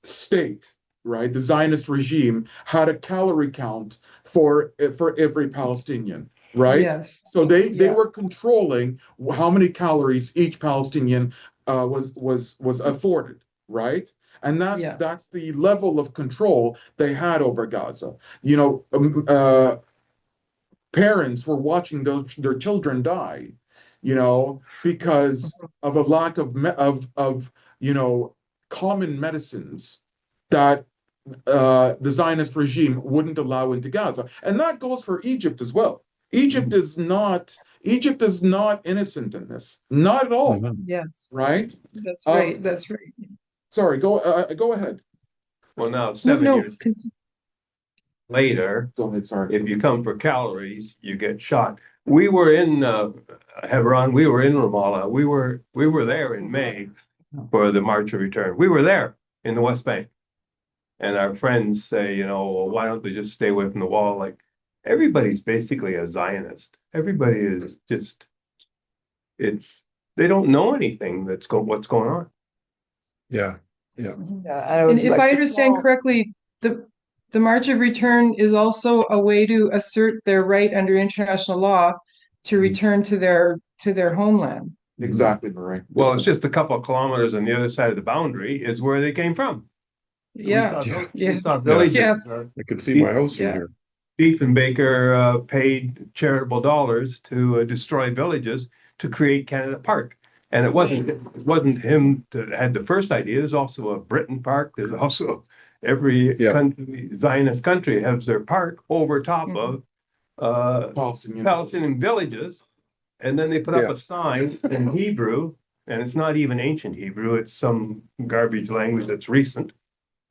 state, right? The Zionist regime had a calorie count for every Palestinian, right? Yes. So they were controlling how many calories each Palestinian was afforded, right? And that's the level of control they had over Gaza. Parents were watching their children die, because of a lack of common medicines that the Zionist regime wouldn't allow into Gaza. And that goes for Egypt as well. Egypt is not innocent in this. Not at all. Yes. Right? That's right. That's right. Sorry, go ahead. Well, now 7 years later, go ahead, sorry. If you come for calories, you get shot. We were in Hebron. We were in Ramallah. We were there in May for the March of Return. We were there in the West Bank. And our friends say, well, why don't they just stay away from the wall? Like, everybody's basically a Zionist. Everybody is just, they don't know anything what's going on. Yeah. And if I understand correctly, the March of Return is also a way to assert their right under international law to return to their homeland. Exactly, Marie. Well, it's just a couple of kilometers on the other side of the boundary is where they came from. Yeah. We saw villages. Yeah. I could see my house from here. Diefenbaker paid charitable dollars to destroy villages to create Canada Park. And it wasn't him that had the first idea. There's also a Britain Park. There's also every country, Zionist country has their park over top of Palestinian villages. And then they put up a sign in Hebrew, and it's not even ancient Hebrew. It's some garbage language that's recent.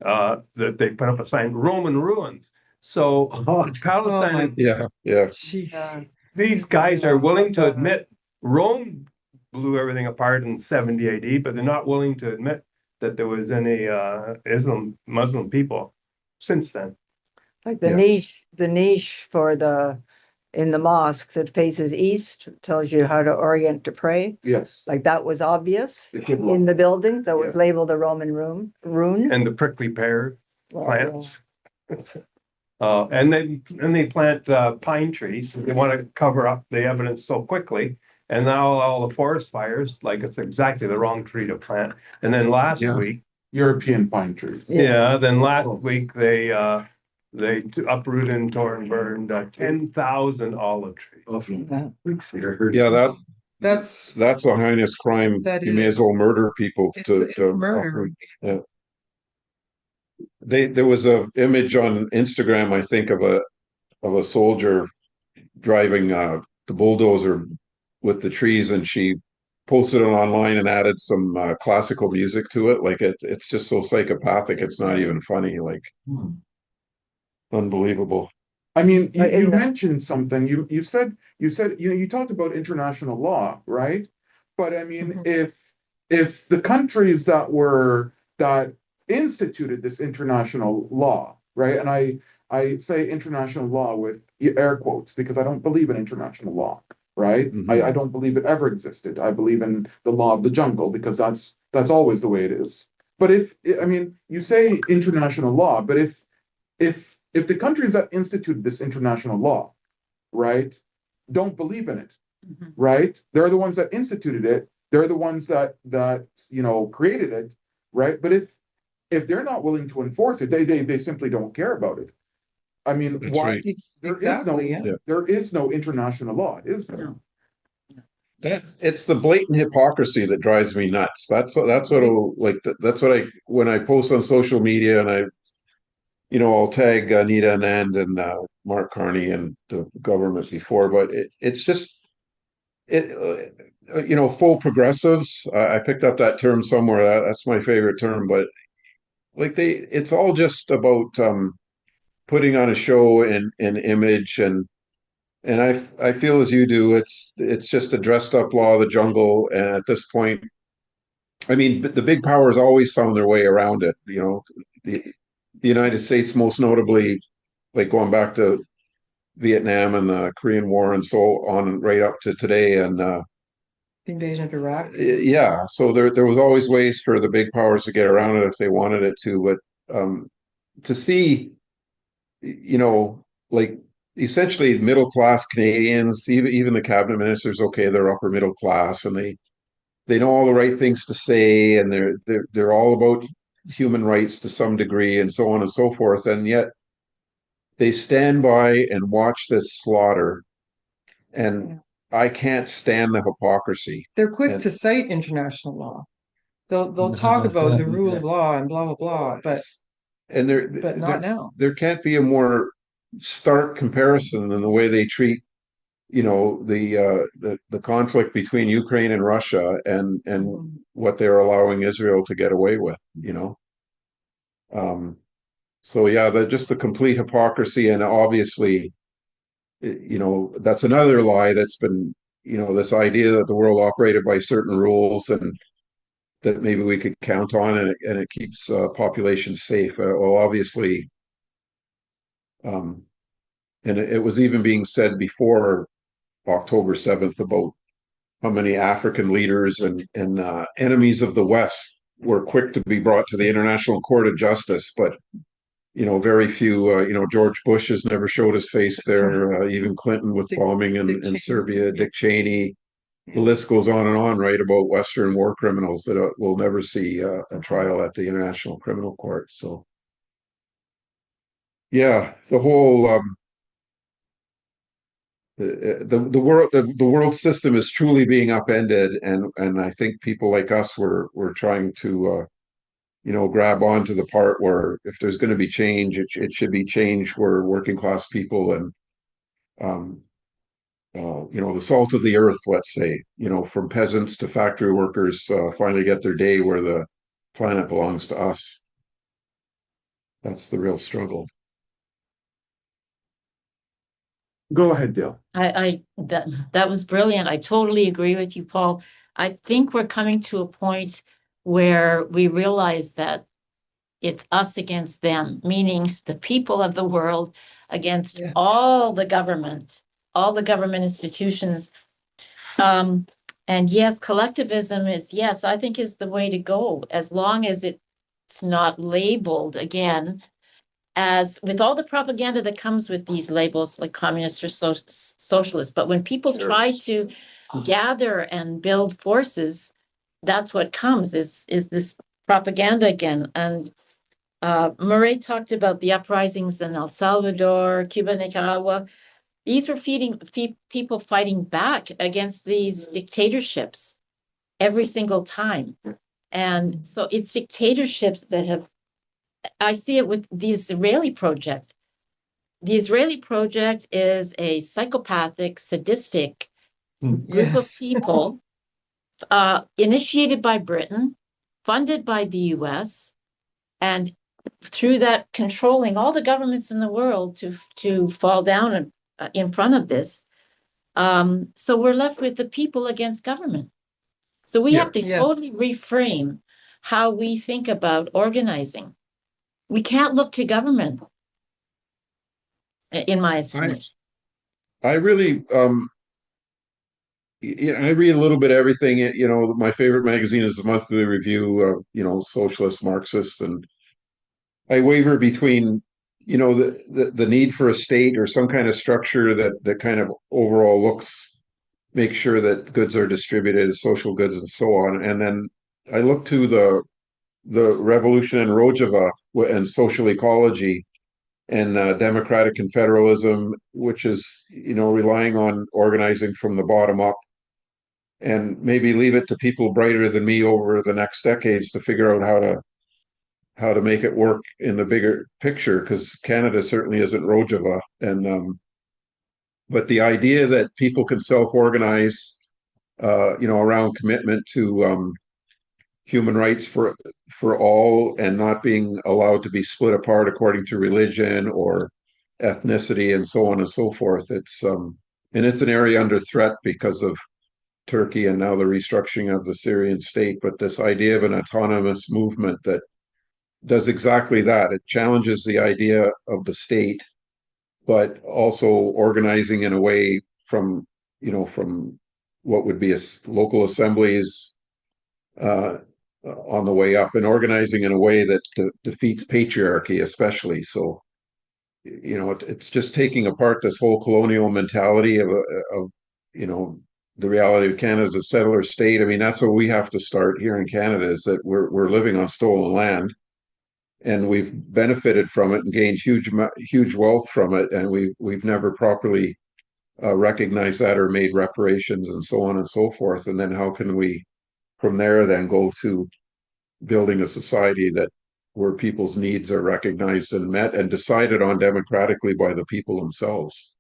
That they put up a sign, Roman ruins. So Palestine, these guys are willing to admit Rome blew everything apart in 70 AD, but they're not willing to admit that there was any Muslim people since then. Like the niche for in the mosque that faces east tells you how to orient to pray. Yes. Like that was obvious in the building that was labeled a Roman rune. And the prickly pear plants. And they plant pine trees. They want to cover up the evidence so quickly. And now all the forest fires, like it's exactly the wrong tree to plant. And then last week, European pine trees. Then last week they uprooted and tore and burned 10,000 olive trees. That's a heinous crime. You may as well murder people. It's murder. There was an image on Instagram, I think, of of a soldier driving the bulldozer with the trees, and she posted it online and added some classical music to it. Like it's just so psychopathic. It's not even funny. Like unbelievable. I mean, you, In you the- mentioned something. You said you talked about international law, right? But I mean, Mhm. if the countries that instituted this international law, right? And I say international law with air quotes because I don't believe in international law, right? I don't believe it ever existed. I believe in the law of the jungle because that's always the way it is. But if I mean, you say international law, but if the countries that instituted this international law, right, don't believe in it, Mhm. right? They're the ones that instituted it. They're the ones that created it, right? But if they're not willing to enforce it, they simply don't care about it. I mean, That's why right. Exactly, yeah. there is no international law, is there? No. It's the blatant hypocrisy that drives me nuts. That's what that's what I when I post on social media and I'll tag Anita Anand and Mark Carney and the government before, but it's just it full progressives. I picked up that term somewhere. That's my favorite term, but like it's all just about putting on a show and image and I feel as you do. It's just a dressed up law of the jungle, and at this point, I mean, the big powers always found their way around it. The United States, most notably, like going back to Vietnam and the Korean War and so on, right up to today. And The invasion of Iraq. yeah, so there was always ways for the big powers to get around it if they wanted it to. But to see, like essentially middle class Canadians, even the cabinet ministers, okay, they're upper middle class, and they know all the right things to say, and they're all about human rights to some degree, and so on and so forth, and yet they stand by and watch this slaughter, and I can't stand the hypocrisy. They're quick And to cite international law. They'll talk about the rule of law and blah blah blah, and but not now. there can't be a more stark comparison than the way they treat the conflict between Ukraine and Russia and what they're allowing Israel to get away with. Um, so yeah, just the complete hypocrisy, and obviously, that's another lie that's been, this idea that the world operated by certain rules and that maybe we could count on, and it keeps populations safe. Well, obviously, um, and it was even being said before October 7th about how many African leaders and enemies of the West were quick to be brought to the International Court of Justice, but very few. George Bush has never showed his face there. Even Clinton with bombing in Serbia, Dick Cheney. The list goes on and on, right, about Western war criminals that will never see a trial at the International Criminal Court. So, yeah, the whole the world system is truly being upended, and I think people like us were trying to grab onto the part where if there's going to be change, it should be change for working class people and um, the salt of the earth, let's say, from peasants to factory workers, finally get their day where the planet belongs to us. That's the real struggle. Go ahead, Dale. That was brilliant. I totally agree with you, Paul. I think we're coming to a point where we realize that it's us against them, meaning the people of the world against all the government institutions. And yes, collectivism I think is the way to go, as long as it's not labeled again as with all the propaganda that comes with these labels like communist or socialist. But when people try to gather and build forces, that's what comes is this propaganda again. And Mireille talked about the uprisings in El Salvador, Cuba, Nicaragua. These were people fighting back against these dictatorships every single time. And so it's dictatorships that I see it with the Israeli project. the Israeli project is a psychopathic, sadistic group of Yes. people initiated by Britain, funded by the US, and through that controlling all the governments in the world to fall down in front of this. So we're left with the people against government. So we have to Yes. totally reframe how we think about organizing. We can't look to government, in my estimation. I really, I read a little bit of everything. My favorite magazine is the Monthly Review, socialist, Marxist, and I waver between, the need for a state or some kind of structure that kind of overall make sure that goods are distributed, social goods and so on. And then I look to the revolution in Rojava and social ecology and democratic confederalism, which is, relying on organizing from the bottom up, and maybe leave it to people brighter than me over the next decades to figure out how to make it work in the bigger picture, because Canada certainly isn't Rojava. And but the idea that people can self-organize, around commitment to human rights for all, and not being allowed to be split apart according to religion or ethnicity and so on and so forth. It's an area under threat because of Turkey and now the restructuring of the Syrian state. But this idea of an autonomous movement that does exactly that. It challenges the idea of the state, but also organizing in a way from what would be local assemblies on the way up, and organizing in a way that defeats patriarchy, especially. So, it's just taking apart this whole colonial mentality of the reality of Canada as a settler state. I mean, that's where we have to start here in Canada, is that we're living on stolen land, and we've benefited from it and gained huge wealth from it, and we've never properly recognized that or made reparations and so on and so forth. And then how can we, from there, then go to building a society where people's needs are recognized and met and decided on democratically by the people themselves,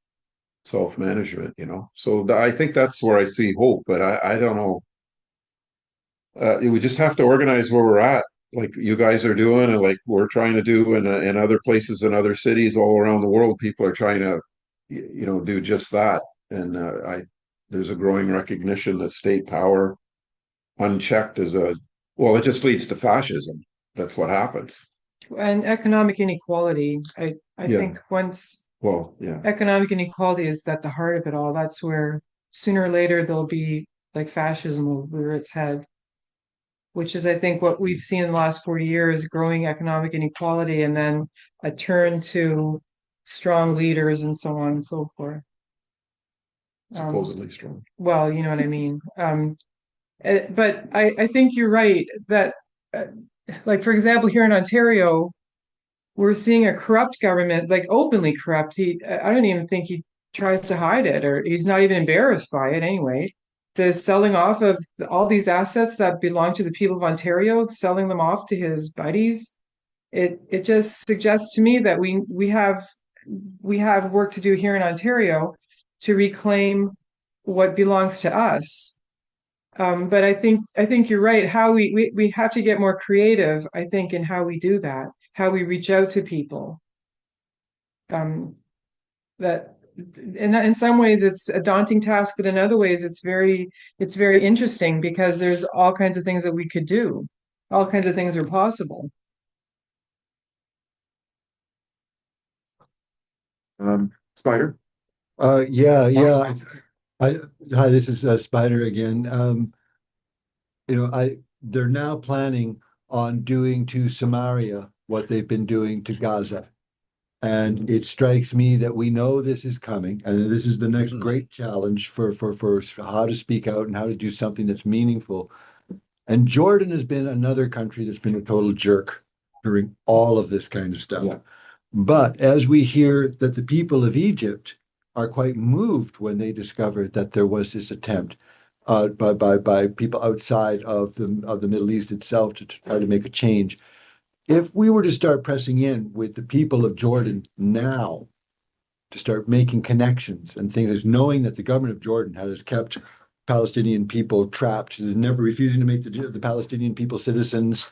self-management. So I think that's where I see hope, but I don't know. We just have to organize where we're at, like you guys are doing, and like we're trying to do in other places, in other cities all around the world. People are trying to, do just that. And there's a growing recognition that state power, unchecked, it just leads to fascism. That's what happens. And economic inequality. I think once economic inequality is at the heart of it all, that's where sooner or later there'll be, like, fascism will rear its head, which is, I think, what we've seen in the last 40 years, growing economic inequality, and then a turn to strong leaders and so on and so forth. Supposedly strong. Well, you know what I mean. But I think you're right that, like, for example, here in Ontario, we're seeing a corrupt government, like openly corrupt. I don't even think he tries to hide it, or he's not even embarrassed by it anyway. The selling off of all these assets that belong to the people of Ontario, selling them off to his buddies. It just suggests to me that we have work to do here in Ontario to reclaim what belongs to us. But I think you're right. How we have to get more creative, I think, in how we do that, how we reach out to people. That in some ways it's a daunting task, but in other ways it's very interesting, because there's all kinds of things that we could do. All kinds of things are possible. Spider? Yeah. Hi, this is Spider again. They're now planning on doing to Samaria what they've been doing to Gaza. And it strikes me that we know this is coming, and this is the next great challenge for how to speak out and how to do something that's meaningful. And Jordan has been another country that's been a total jerk during all of this kind of stuff. Yeah. But as we hear that the people of Egypt are quite moved when they discovered that there was this attempt by people outside of the Middle East itself to try to make a change. If we were to start pressing in with the people of Jordan now to start making connections and things, is knowing that the government of Jordan has kept Palestinian people trapped, never refusing to make the Palestinian people citizens,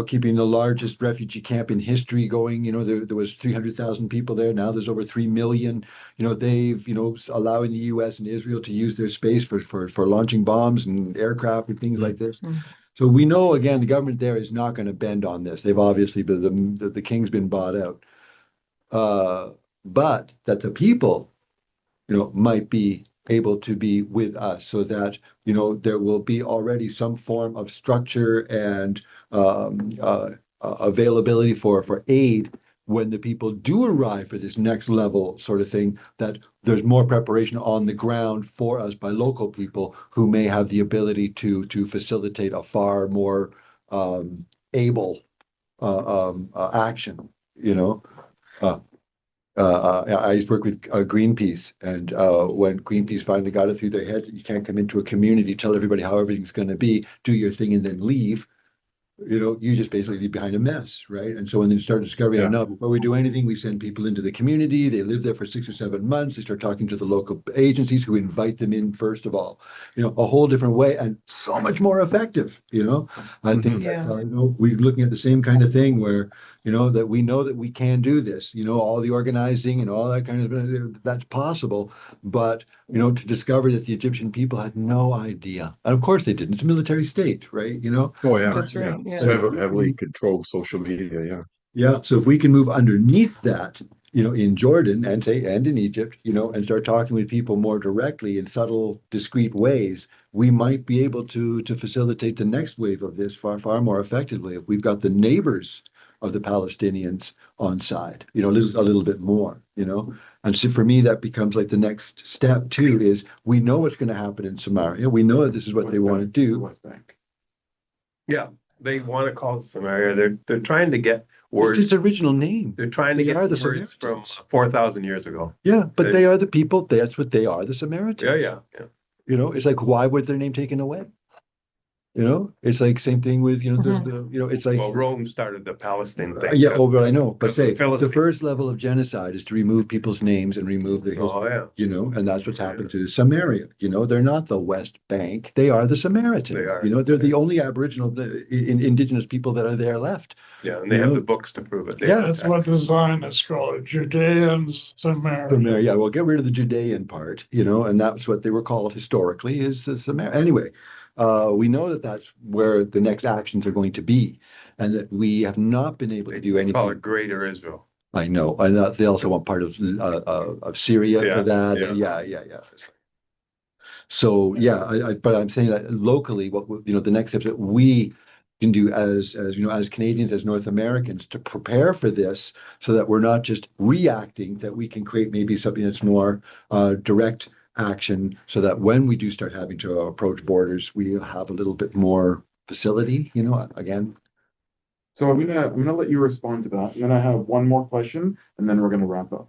keeping the largest refugee camp in history going. There was 300,000 people there. Now there's over 3 million. They've, allowing the US and Israel to use their space for launching bombs and aircraft and things like this. Mm. So we know, again, the government there is not going to bend on this. They've obviously been, the king's been bought out. But that the people, might be able to be with us, so that there will be already some form of structure and availability for aid when the people do arrive for this next level sort of thing, that there's more preparation on the ground for us by local people who may have the ability to facilitate a far more able action. I used to work with Greenpeace, and when Greenpeace finally got it through their heads that you can't come into a community, tell everybody how everything's going to be, do your thing, and then leave, you just basically leave behind a mess, right? And so when they start discovering, no, before we do anything, we send people into the community. They live there for 6 or 7 months. They start talking to the local agencies who invite them in first of all. A whole different way, and so much more effective. I think we're looking at the same kind of thing where that we know that we can do this. All the organizing and all that kind of, that's possible. But to discover that the Egyptian people had no idea, and of course they didn't. It's a military state, right? Oh yeah, That's right. Yeah. So heavily controlled social media. Yeah. Yeah. So if we can move underneath that, in Jordan and in Egypt, and start talking with people more directly in subtle, discreet ways, we might be able to facilitate the next wave of this far, far more effectively if we've got the neighbors of the Palestinians on side, a little bit more, And so for me, that becomes like the next step too, is we know what's going to happen in Samaria. We know that this is what they want to do. West Bank. Yeah, they want to call it Samaria. They're trying to get words. It's its original name. They're trying to get words from 4,000 years ago. Yeah, but they are the people. That's what they are, the Samaritans. Yeah. It's like, why would their name taken away? It's like same thing with it's like, well, Rome started the Palestine thing. but I know, but say the first level of genocide is to remove people's names and remove their history. Oh yeah. And that's what's happened to Samaria. They're not the West Bank; they are the Samaritans. They are. They're the only Aboriginal, indigenous people that are there left. Yeah, and they have the books to prove it. That's what the Zionists call it, Judeans, Samaria. Yeah, well, get rid of the Judean part, and that's what they were called historically, is the Samaria. Anyway. We know that that's where the next actions are going to be, and that we have not been able to do anything. Call it Greater Israel. I know, and they also want part of Syria for that. Yeah. So but I'm saying that locally, what the next steps that we can do as Canadians, as North Americans, to prepare for this, so that we're not just reacting, that we can create maybe something that's more direct action, so that when we do start having to approach borders, we have a little bit more facility, again. So I'm gonna let you respond to that, and then I have one more question, and then we're gonna wrap up.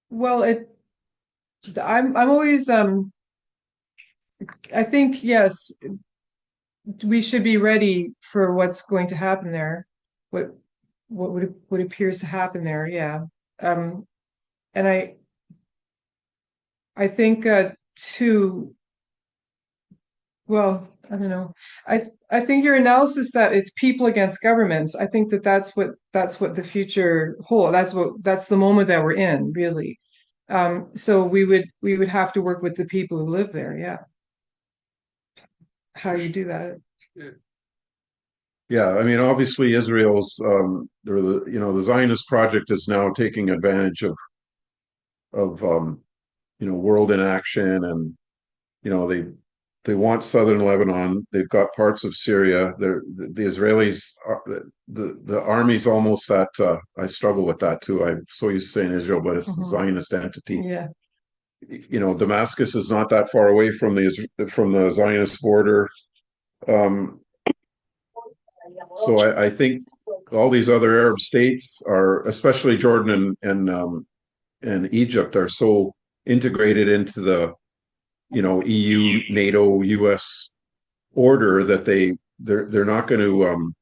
Well, I'm always I think, yes, we should be ready for what's going to happen there. What appears to happen there, yeah. And I think too. Well, I don't know. I think your analysis that it's people against governments. I think that's what the future holds. That's the moment that we're in, really. So we would have to work with the people who live there. Yeah. How you do that? Yeah, I mean, obviously Israel's the Zionist project is now taking advantage of world inaction, and they want southern Lebanon. They've got parts of Syria. The Israelis the army's almost at I struggle with that too. I'm so used to saying Israel, but it's the Zionist entity. Yeah. Damascus is not that far away from the Zionist border. So I think all these other Arab states are, especially Jordan and Egypt, are so integrated into the EU, NATO, US order that they they're not going to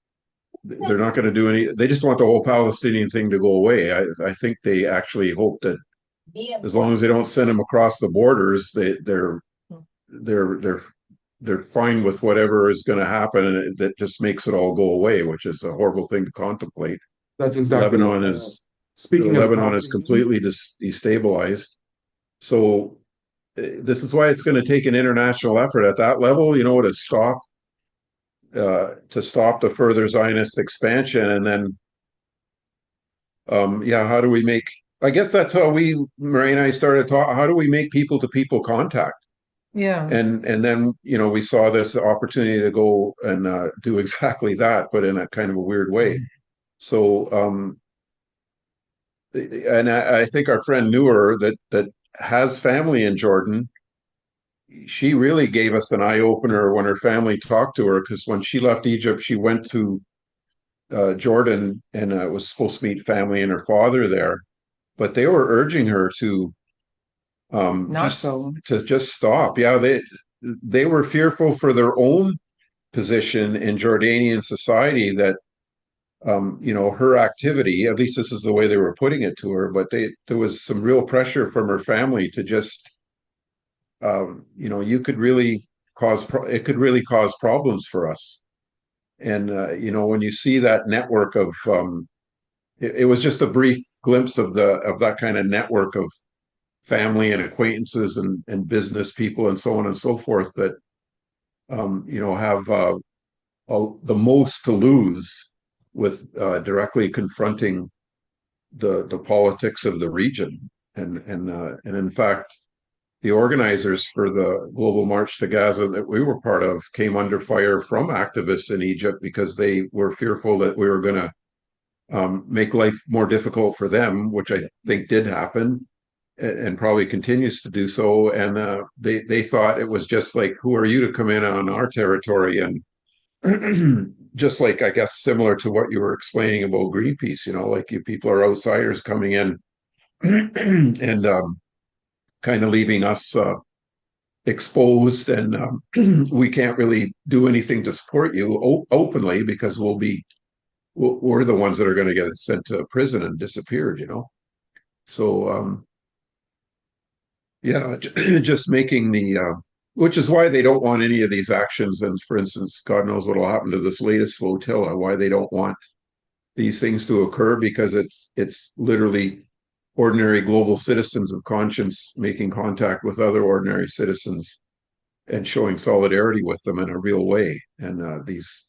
they're not going to do any. They just want the whole Palestinian thing to go away. I think they actually hope that as long as they don't send them across the borders, they're they're fine with whatever is going to happen, and that just makes it all go away, which is a horrible thing to contemplate. That's exactly. Lebanon is Speaking of Lebanon is Palestinian, completely destabilized. So this is why it's going to take an international effort at that level, to stop the further Zionist expansion, and then how do we make? I guess that's how Mireille and I started talking. How do we make people to people contact? Yeah. And then we saw this opportunity to go and do exactly that, but in a kind of a weird way. So and I think our friend knew her that has family in Jordan. She really gave us an eye opener when her family talked to her, because when she left Egypt, she went to Jordan and was supposed to meet family and her father there, but they were urging her to just stop. Yeah, they were fearful for their own position in Jordanian society, that her activity, at least this is the way they were putting it to her, but there was some real pressure from her family to just you could really it could really cause problems for us. And when you see that network of it was just a brief glimpse of that kind of network of family and acquaintances and business people and so on and so forth that have the most to lose with directly confronting the politics of the region. And in fact, the organizers for the global march to Gaza that we were part of came under fire from activists in Egypt, because they were fearful that we were going to make life more difficult for them, which I think did happen and probably continues to do so. And they thought it was just like, who are you to come in on our territory? And just like, I guess, similar to what you were explaining about Greenpeace, like you people are outsiders coming in and kind of leaving us exposed, and we can't really do anything to support you openly, because we're the ones that are going to get sent to prison and disappeared. So just making which is why they don't want any of these actions. And for instance, God knows what will happen to this latest flotilla, why they don't want these things to occur, because it's literally ordinary global citizens of conscience making contact with other ordinary citizens and showing solidarity with them in a real way. And these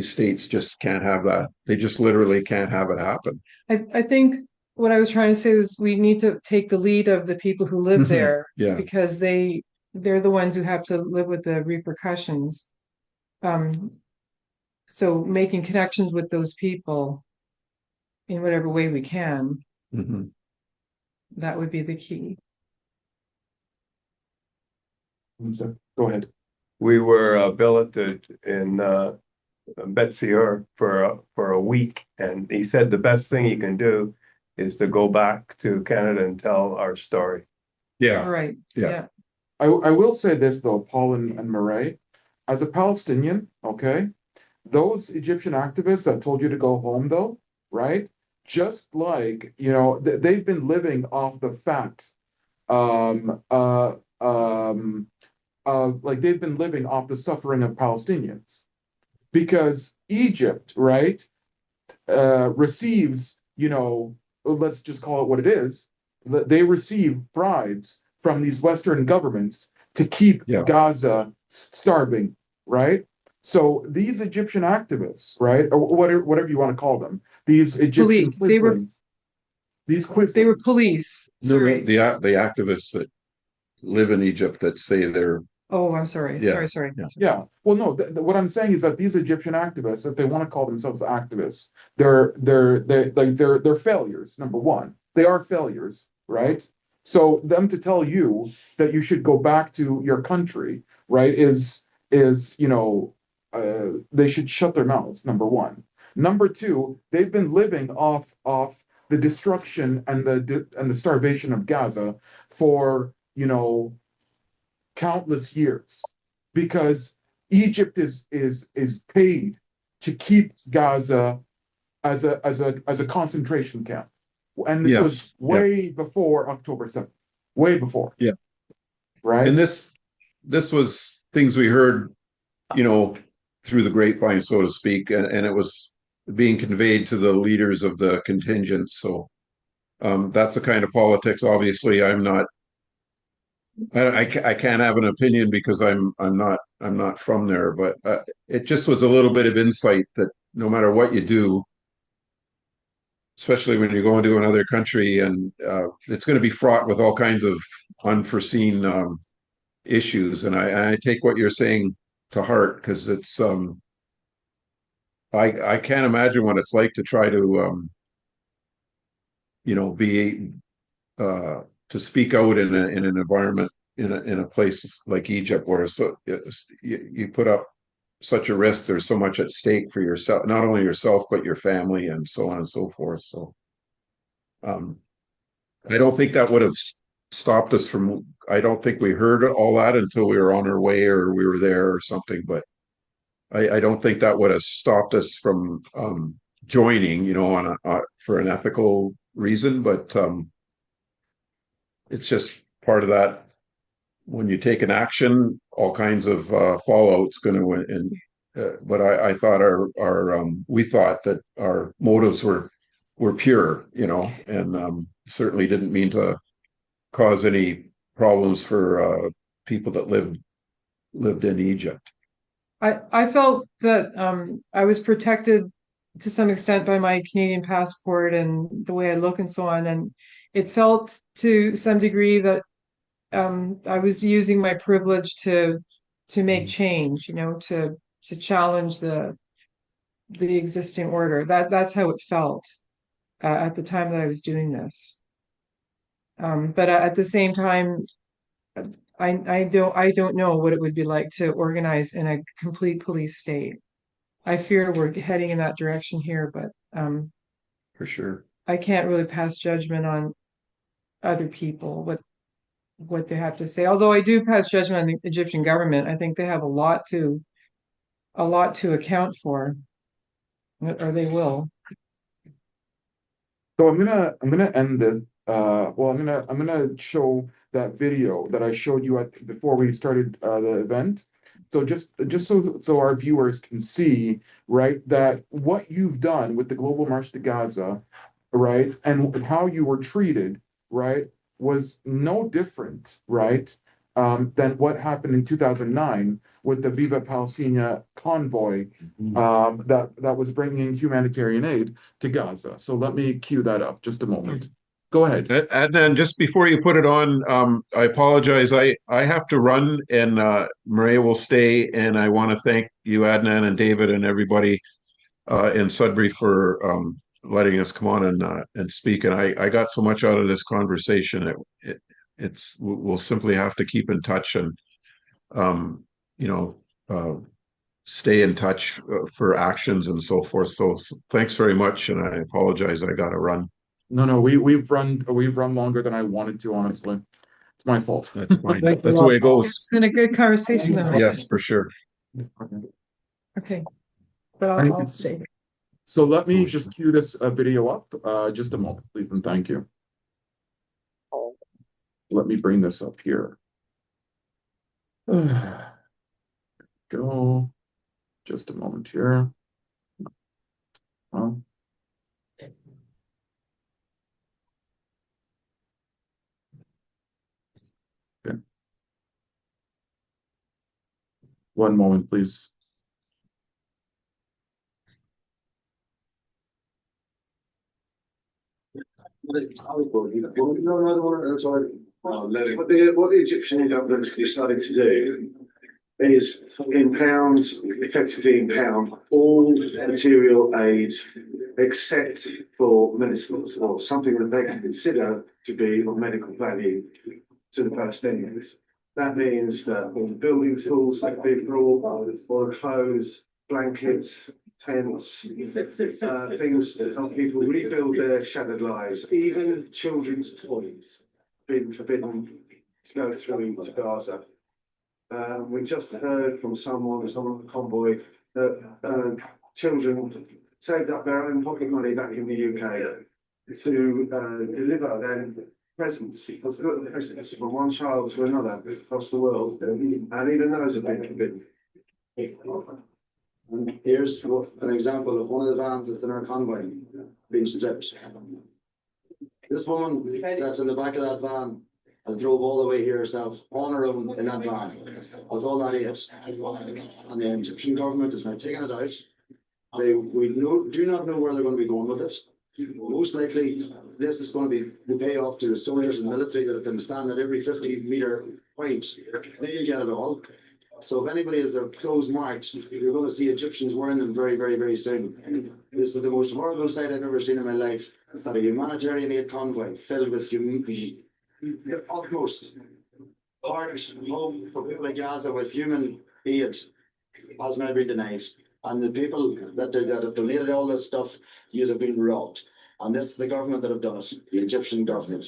states just can't have that. They just literally can't have it happen. I think what I was trying to say was we need to take the lead of the people who live there, because they're the ones who have to live with the repercussions. So making connections with those people in whatever way we can, that would be the key. Go ahead. We were billeted in Betsier for a week, and he said the best thing you can do is to go back to Canada and tell our story. Yeah. Right. Yeah. I will say this though, Paul and Mireille, as a Palestinian, okay, those Egyptian activists that told you to go home though, right? Just like, they've been living off the fact, like they've been living off the suffering of Palestinians, because Egypt, right, receives, let's just call it what it is. They receive bribes from these Western governments to keep Gaza starving, right? So these Egyptian activists, right, or whatever you want to call them, these Egyptian they were police. Sorry. The activists that live in Egypt that say they're. Oh, I'm sorry. Sorry. Yeah. Well, no. What I'm saying is that these Egyptian activists, if they want to call themselves activists, they're failures. Number one, they are failures, right? So them to tell you that you should go back to your country, right, is they should shut their mouths. Number one. Number two, they've been living off the destruction and the starvation of Gaza for countless years, because Egypt is paid to keep Gaza as a concentration camp. And this was Yes. way before October 7th. Way before. Yeah. Right? And this was things we heard, through the grapevine, so to speak, and it was being conveyed to the leaders of the contingents. So that's the kind of politics. Obviously, I'm not. I can't have an opinion because I'm not from there. But it just was a little bit of insight that no matter what you do, especially when you go into another country, and it's going to be fraught with all kinds of unforeseen issues. And I take what you're saying to heart, because it's I can't imagine what it's like to try to be to speak out in an environment in a place like Egypt, where you put up such a risk. There's so much at stake for yourself, not only yourself but your family, and so on and so forth. So I don't think that would have stopped us from. I don't think we heard all that until we were on our way, or we were there or something. But I don't think that would have stopped us from joining, for an ethical reason. But it's just part of that. When you take an action, all kinds of fallout's going to. And but I thought we thought that our motives were pure, and certainly didn't mean to cause any problems for people that lived in Egypt. I felt that I was protected to some extent by my Canadian passport and the way I look and so on. And it felt to some degree that I was using my privilege to make change, to challenge the existing order. That's how it felt at the time that I was doing this. But at the same time, I don't know what it would be like to organize in a complete police state. I fear we're heading in that direction here, but For sure. I can't really pass judgment on other people, what they have to say. Although I do pass judgment on the Egyptian government. I think they have a lot to account for, or they will. So I'm gonna end this. Well, I'm gonna show that video that I showed you before we started the event. So just so our viewers can see, right, that what you've done with the Global March to Gaza, right, and how you were treated, right, was no different, right, than what happened in 2009 with the Viva Palestina convoy that was bringing humanitarian aid to Gaza. So let me cue that up just a moment. Go ahead. And then just before you put it on, I apologize. I have to run, and Mireille will stay. And I want to thank you, Adnan and David, and everybody in Sudbury for letting us come on and speak. And I got so much out of this conversation. We'll simply have to keep in touch and stay in touch for actions and so forth. So thanks very much, and I apologize. I got to run. No, we've run longer than I wanted to, honestly. It's my fault. That's fine. Thanks a That's the lot, way it Paul. goes. It's been a good conversation, though. Yes, for sure. Okay, but I'll stay. So let me just cue this video up. Just a moment, please, and thank you. Let me bring this up here. Go. Just a moment here. Okay. One moment, please. What the Egyptian government decided to do is effectively impound all material aid except for medicines or something that they can consider to be of medical value to the Palestinians. That means that all the building tools that have been brought, all the clothes, blankets, tents, things to help people rebuild their shattered lives, even children's toys, been forbidden to go through to Gaza. We just heard from someone on the convoy, that children saved up their own pocket money back in the UK to deliver their presents, because look at the presents from one child to another across the world, and even those have been forbidden. And here's an example of one of the vans that's in our convoy being stripped. This woman that's in the back of that van has drove all the way here herself on her own in that van with all that aid. And the Egyptian government is now taking it out. Do not know where they're going to be going with it. Most likely, this is going to be the payoff to the soldiers and military that can stand at every 50-meter point. They'll get it all. So if anybody has their clothes marked, you're going to see Egyptians wearing them very, very, very soon. This is the most horrible sight I've ever seen in my life. That a humanitarian aid convoy filled with the utmost heart and hope for people of Gaza with human aid has now been denied. And the people that have donated all this stuff, you have been robbed. And this is the government that have done it, the Egyptian government.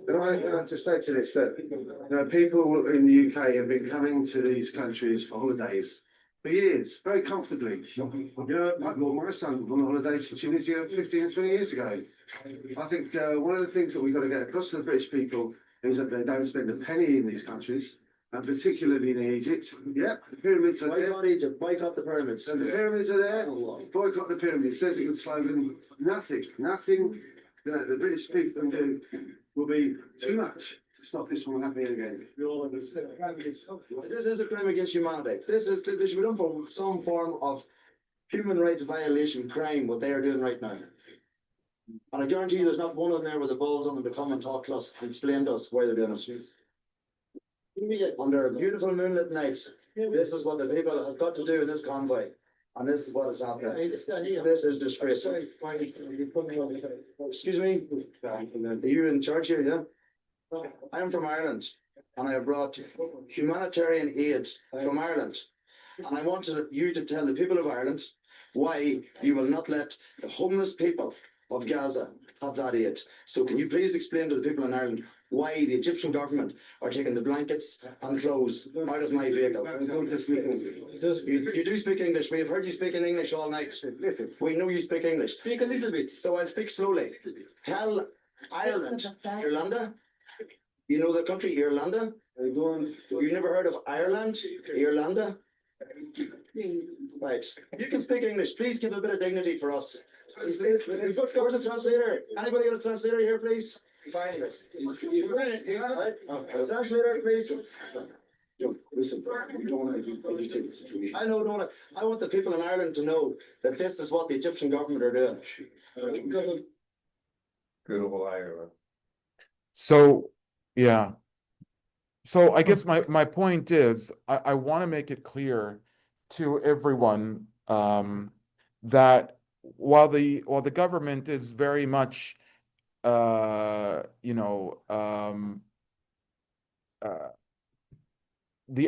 But I just say to this that people in the UK have been coming to these countries for holidays for years, very comfortably. I brought my son on a holiday to Tunisia 15, 20 years ago. I think one of the things that we've got to get across to the British people is that they don't spend a penny in these countries, and particularly in Egypt. Yeah, the pyramids are there. Boycott Egypt, boycott the pyramids. And the pyramids are there. Boycott the pyramids. Says a good slogan. Nothing that the British people can do will be too much to stop this from happening again. This is a crime against humanity. This should be done for some form of human rights violation crime, what they are doing right now. And I guarantee you there's not one of them there with the balls on them to come and talk to us and explain to us why they're doing it. Under a beautiful moonlit night, this is what the people have got to do in this convoy. And this is what is happening. This is disgraceful. Excuse me, are you in charge here, yeah? I'm from Ireland, and I have brought humanitarian aid from Ireland. And I wanted you to tell the people of Ireland why you will not let the homeless people of Gaza have that aid. So can you please explain to the people in Ireland why the Egyptian government are taking the blankets and clothes out of my vehicle? You do speak English. We have heard you speak in English all night. We know you speak English. Speak a little bit. So I'll speak slowly. Tell Ireland, Irlanda. You know the country, Irlanda? You never heard of Ireland, Irlanda? Right. You can speak English. Please give a bit of dignity for us. Where's the translator? Anybody got a translator here, please? Right. Translator, please. Listen, we don't want to I know, don't I want the people in Ireland to know that this is what the Egyptian government are doing. Good old Ireland. So, yeah. So I guess my point is, I want to make it clear to everyone that while the government is very much the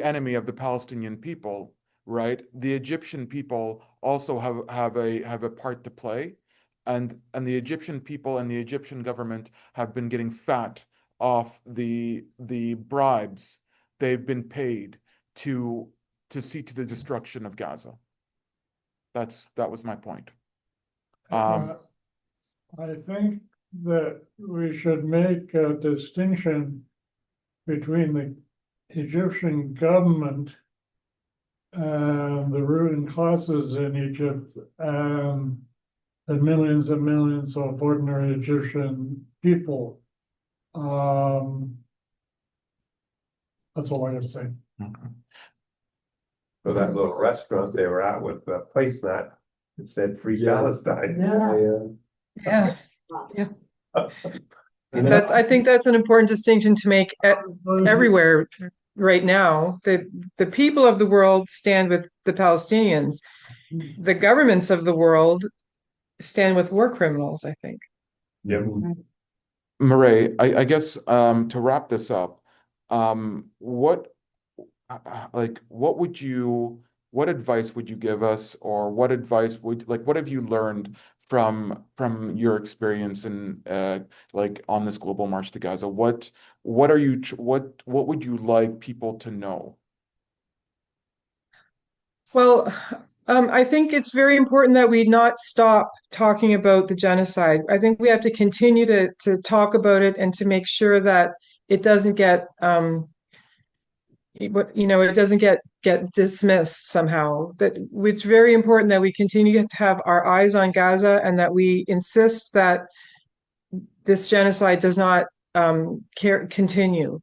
enemy of the Palestinian people, right? The Egyptian people also have a part to play, and the Egyptian people and the Egyptian government have been getting fat off the bribes they've been paid to see to the destruction of Gaza. That was my point. I think that we should make a distinction between the Egyptian government and the ruling classes in Egypt and millions and millions of ordinary Egyptian people. That's all I got to say. Okay. For that little restaurant they were at with the placemat, it said "Free Palestine." Yeah. I think that's an important distinction to make everywhere right now. The people of the world stand with the Palestinians. The governments of the world stand with war criminals, I think. Yep. Mireille, I guess to wrap this up, what advice would you give us, or what have you learned from your experience and like on this global march to Gaza? What are you what would you like people to know? Well, I think it's very important that we not stop talking about the genocide. I think we have to continue to talk about it and to make sure that it doesn't get it doesn't get dismissed somehow. That it's very important that we continue to have our eyes on Gaza and that we insist that this genocide does not continue.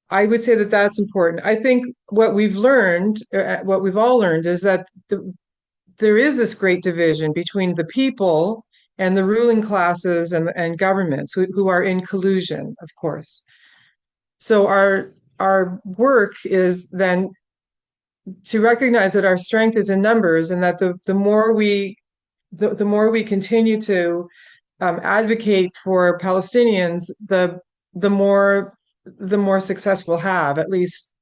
I would say that that's important. I think what we've learned, what we've all learned, is that there is this great division between the people and the ruling classes and governments who are in collusion, of course. So our work is then to recognize that our strength is in numbers, and that the more we continue to advocate for Palestinians, the more success we'll have. At least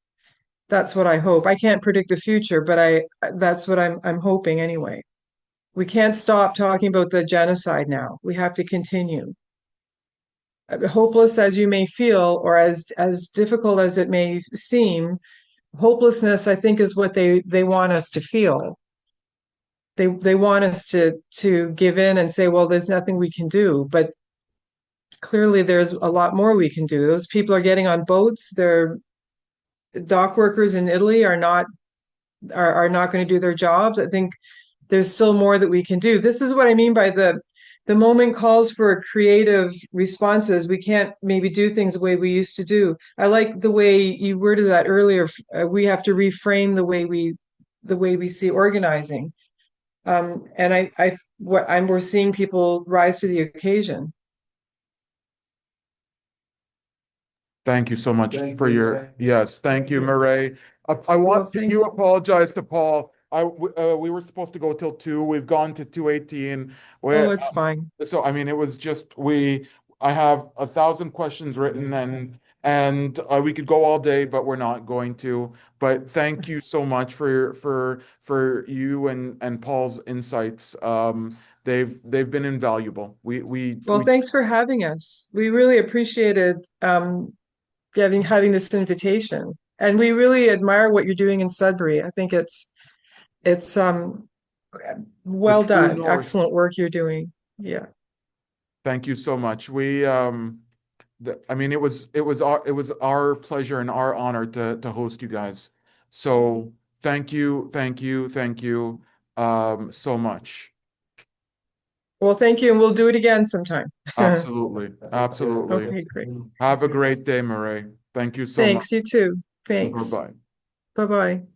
that's what I hope. I can't predict the future, but that's what I'm hoping anyway. We can't stop talking about the genocide now. We have to continue. Hopeless as you may feel, or as difficult as it may seem, hopelessness, I think, is what they want us to feel. They want us to give in and say, well, there's nothing we can do. But clearly there's a lot more we can do. Those people are getting on boats. They're dock workers in Italy are not going to do their jobs. I think there's still more that we can do. This is what I mean by the moment calls for creative responses. We can't maybe do things the way we used to do. I like the way you worded that earlier. We have to reframe the way we see organizing. And we're seeing people rise to the occasion. Thank you so much for your, yes, thank you, Mireille. I want you apologize to Paul. We were supposed to go till 2. We've gone to 2:18. Oh, it's fine. So I mean, it was just I have 1,000 questions written, and we could go all day, but we're not going to. But thank you so much for you and Paul's insights. They've been invaluable. Thanks for having us. We really appreciated having this invitation, and we really admire what you're doing in Sudbury. I think it's well done. Excellent work you're doing. Yeah. Thank you so much. I mean, it was our pleasure and our honor to host you guys. So thank you so much. Well, thank you, and we'll do it again sometime. Absolutely. Okay, great. Have a great day, Mireille. Thank you so much. Thanks, you too. Thanks. Bye-bye. Bye-bye.